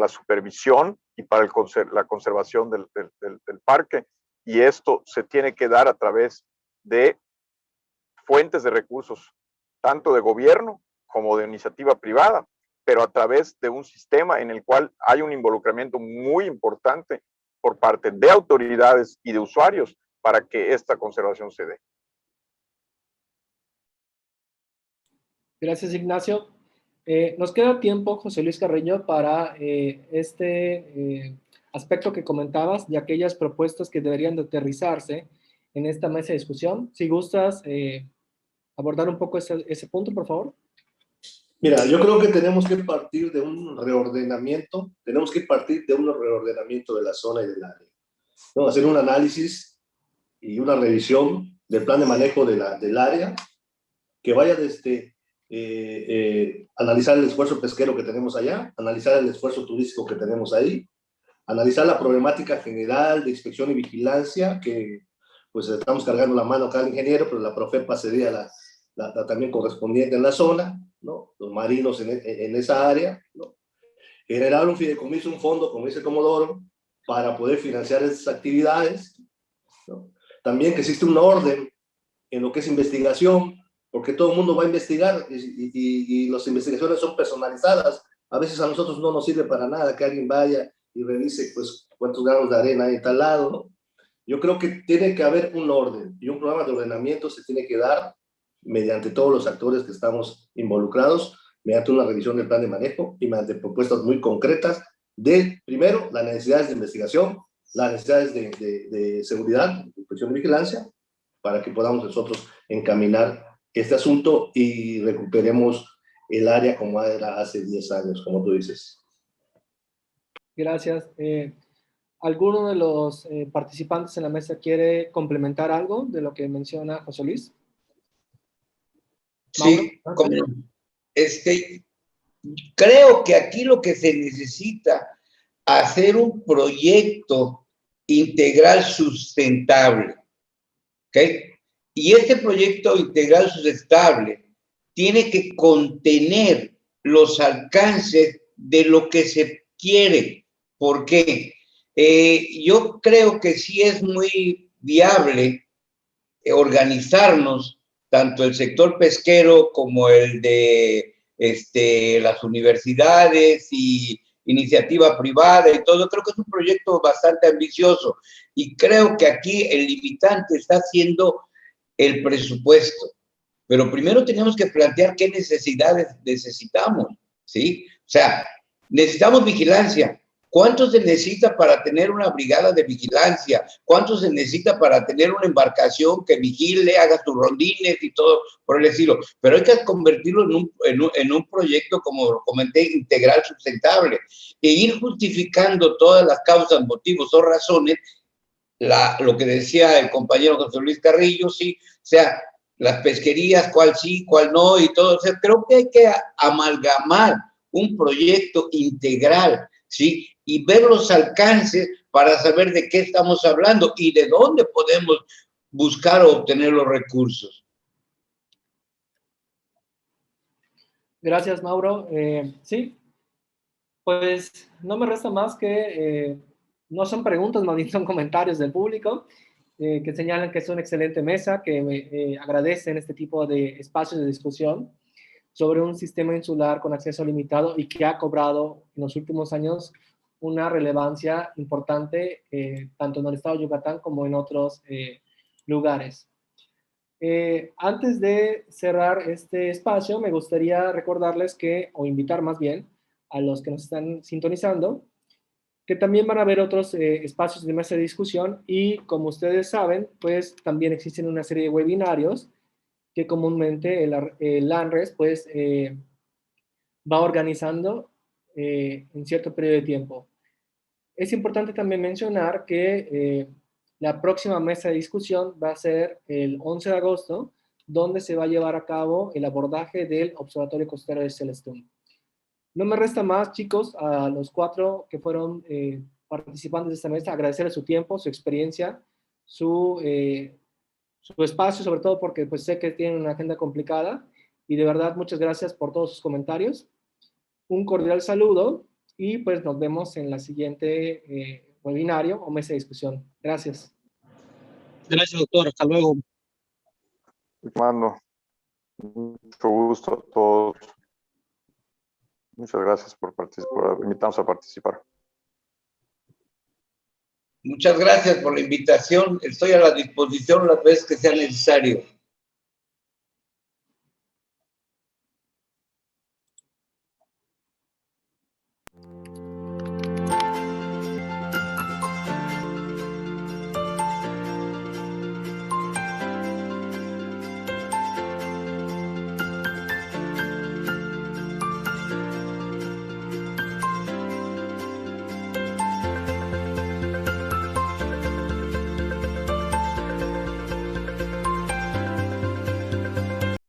supervisión y para la conservación del parque, y esto se tiene que dar a través de fuentes de recursos, tanto de gobierno como de iniciativa privada, pero a través de un sistema en el cual hay un involucramiento muy importante por parte de autoridades y de usuarios para que esta conservación se dé. Gracias, Ignacio. Nos queda tiempo, José Luis Carreño, para este aspecto que comentabas de aquellas propuestas que deberían de aterrizarse en esta mesa de discusión. Si gustas abordar un poco ese punto, por favor. Mira, yo creo que tenemos que partir de un reordenamiento, de la zona y del área, ¿no? Hacer un análisis y una revisión del plan de manejo del área, que vaya desde analizar el esfuerzo pesquero que tenemos allá, analizar el esfuerzo turístico que tenemos ahí, analizar la problemática general de inspección y vigilancia, que pues estamos cargando la mano acá al ingeniero, pero la Profepa sería la también correspondiente en la zona, ¿no? Los marinos en esa área, ¿no? Generar un fideicomiso, un fondo, como dice Comodoro, para poder financiar esas actividades, ¿no? También que existe un orden en lo que es investigación, porque todo el mundo va a investigar y las investigaciones son personalizadas. A veces a nosotros no nos sirve para nada que alguien vaya y revise pues, cuántos granos de arena hay en tal lado, ¿no? Yo creo que tiene que haber un orden y un programa de ordenamiento se tiene que dar mediante todos los actores que estamos involucrados, mediante una revisión del plan de manejo y mediante propuestas muy concretas de, primero, las necesidades de investigación, las necesidades de seguridad, de inspección y vigilancia, para que podamos nosotros encaminar este asunto y recuperemos el área como era hace 10 años, como tú dices. Gracias. ¿Alguno de los participantes en la mesa quiere complementar algo de lo que menciona José Luis? Sí, creo que aquí lo que se necesita hacer un proyecto integral sustentable, ¿ok? Y este proyecto integral sustentable tiene que contener los alcances de lo que se quiere. ¿Por qué? Yo creo que sí es muy viable organizarnos, tanto el sector pesquero como el de las universidades y iniciativa privada y todo. Creo que es un proyecto bastante ambicioso y creo que aquí el limitante está siendo el presupuesto. Pero primero tenemos que plantear qué necesidades necesitamos, ¿sí? O sea, necesitamos vigilancia. ¿Cuánto se necesita para tener una brigada de vigilancia? ¿Cuánto se necesita para tener una embarcación que vigile, haga sus rondines y todo por el estilo? Pero hay que convertirlo en un proyecto, como lo comenté, integral, sustentable, e ir justificando todas las causas, motivos o razones, lo que decía el compañero José Luis Carrillo, sí, o sea, las pesquerías, cuál sí, cuál no y todo. O sea, creo que hay que amalgamar un proyecto integral, ¿sí? Y ver los alcances para saber de qué estamos hablando y de dónde podemos buscar o obtener los recursos. Gracias, Mauro. Sí, pues no me resta más que, no son preguntas, más bien son comentarios del público que señalan que es una excelente mesa, que agradecen este tipo de espacios de discusión sobre un sistema insular con acceso limitado y que ha cobrado en los últimos años una relevancia importante tanto en el estado de Yucatán como en otros lugares. Antes de cerrar este espacio, me gustaría recordarles que, o invitar más bien, a los que nos están sintonizando, que también van a haber otros espacios de mesa de discusión y, como ustedes saben, pues también existen una serie de webinarios que comúnmente el ANRES pues va organizando en cierto periodo de tiempo. Es importante también mencionar que la próxima mesa de discusión va a ser el 11 de agosto, donde se va a llevar a cabo el abordaje del Observatorio Costero de Celestún. No me resta más, chicos, a los 4 que fueron participantes de esta mesa, agradecerles su tiempo, su experiencia, su espacio, sobre todo porque pues, sé que tienen una agenda complicada, y de verdad muchas gracias por todos sus comentarios. Un cordial saludo y pues nos vemos en la siguiente webinario o mesa de discusión. Gracias. Gracias, doctor. Hasta luego. Mando. Mucho gusto a todos. Muchas gracias por invitarnos a participar. Muchas gracias por la invitación. Estoy a la disposición las veces que sea necesario.